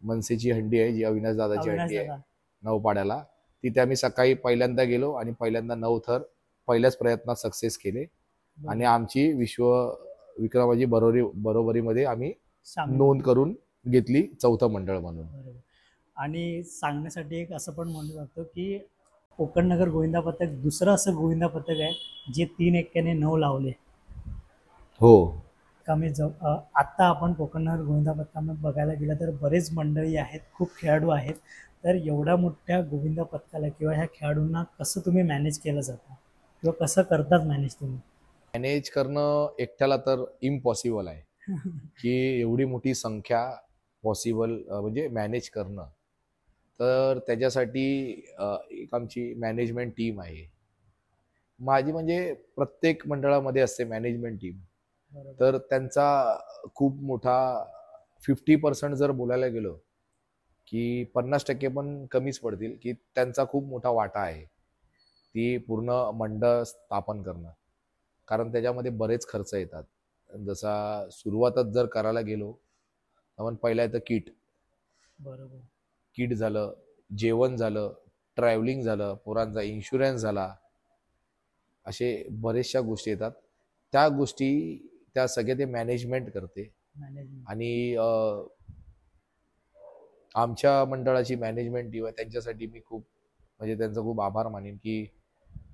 मनसेची हंडी आहे, जी अविनाश दादाची अविनाश हंडी आहे, दादा. नौपाड्याला. तिथे आम्ही सकाळी पहिल्यांदा गेलो आणि पहिल्यांदा 9 थर पहिल्याच प्रयत्नात सक्सेस केले आणि आमची विक्रमाची बरोबरीमध्ये आम्ही नोंद करून घेतली 4थं मंडळ म्हणून. बरोबर. आणि सांगण्यासाठी एक असं पण म्हणू शकतो की कोकणनगर गोविंदा पथक दुसरं असं गोविंदा पथक आहे जे 3 एक्क्याने 9 लावले. हो. पथकामध्ये आत्ता आपण कोकणनगर गोविंदा पथकामध्ये बघायला गेलं तर बरेच मंडळी आहेत, खूप खेळाडू आहेत. तर एवढ्या मोठ्या गोविंदा पथकाला किंवा ह्या खेळाडूंना कसं तुम्ही मॅनेज केलं जातं किंवा कसं करतात मॅनेज तुम्ही? मॅनेज करणं एकट्याला तर इम्पॉसिबल आहे, की एवढी मोठी संख्या पॉसिबल म्हणजे मॅनेज करणं. तर त्याच्यासाठी एक आमची मॅनेजमेंट टीम आहे. माझी म्हणजे प्रत्येक मंडळामध्ये असते मॅनेजमेंट टीम. बरोबर. तर त्यांचा खूप मोठा 50% जर बोलायला गेलो, की 50% पण कमीच पडतील, की त्यांचा खूप मोठा वाटा आहे. ती पूर्ण मंडळ स्थापन करणं. कारण त्याच्यामध्ये बरेच खर्च येतात. जसा सुरुवातच जर करायला गेलो, तर आपण पहिला येतं किट. बरोबर. किट झालं, जेवण झालं, ट्रॅव्हलिंग झालं, पोरांचा इन्शुरन्स झाला. असे बऱ्याचशा गोष्टी येतात. त्या गोष्टी त्या सगळे ते मॅनेजमेंट करते. मॅनेजमेंट. आणि आमच्या मंडळाची मॅनेजमेंट टीम आहे, त्यांच्यासाठी मी खूप म्हणजे त्यांचा खूप आभार मानेन, की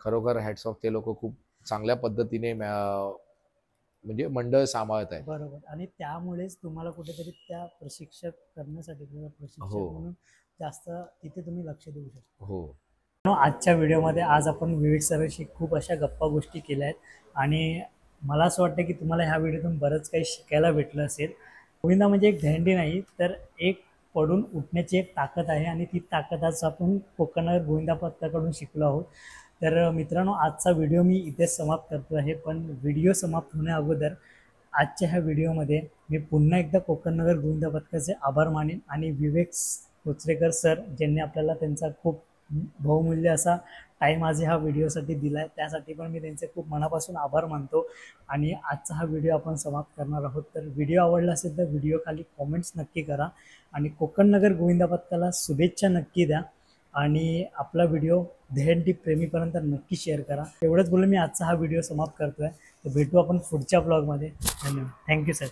खरोखर हॅट्स ऑफ. ते लोक खूप चांगल्या पद्धतीने म्हणजे मंडळ सांभाळत आहेत. बरोबर. आणि त्यामुळेच तुम्हाला कुठेतरी त्या प्रशिक्षक करण्यासाठी किंवा प्रशिक्षक हो. म्हणून जास्त तिथे तुम्ही लक्ष देऊ शकता. हो. आजच्या व्हिडिओमध्ये आज आपण विवेक सरांशी खूप अशा गप्पा गोष्टी केल्या आहेत आणि मला असं वाटतं की तुम्हाला ह्या व्हिडिओतून बरंच काही शिकायला भेटलं असेल. गोविंदा म्हणजे एक दहंडी नाही, तर एक पडून उठण्याची एक ताकद आहे आणि ती ताकद आज आपण कोकणनगर गोविंदा पथकाकडून शिकलो आहोत. तर मित्रांनो, आजचा व्हिडिओ मी इथेच समाप्त करतो आहे. पण व्हिडिओ समाप्त होण्या अगोदर आजच्या ह्या व्हिडिओमध्ये मी पुन्हा एकदा कोकणनगर गोविंदा पथकाचे आभार मानेन आणि विवेक कोचरेकर सर, ज्यांनी आपल्याला त्यांचा खूप बहुमूल्य असा टाईम आज ह्या व्हिडिओसाठी दिला आहे, त्यासाठी पण मी त्यांचे खूप मनापासून आभार मानतो. आणि आजचा हा व्हिडिओ आपण समाप्त करणार आहोत. तर व्हिडिओ आवडला असेल तर व्हिडिओ खाली कॉमेंट्स नक्की करा आणि कोकणनगर गोविंदा पथकाला शुभेच्छा नक्की द्या आणि आपला व्हिडिओ दहंडी प्रेमीपर्यंत नक्की शेअर करा. एवढंच बोलून मी आजचा हा व्हिडिओ समाप्त करतोय. तर भेटू आपण पुढच्या ब्लॉगमध्ये. धन्यवाद. Thank you sir.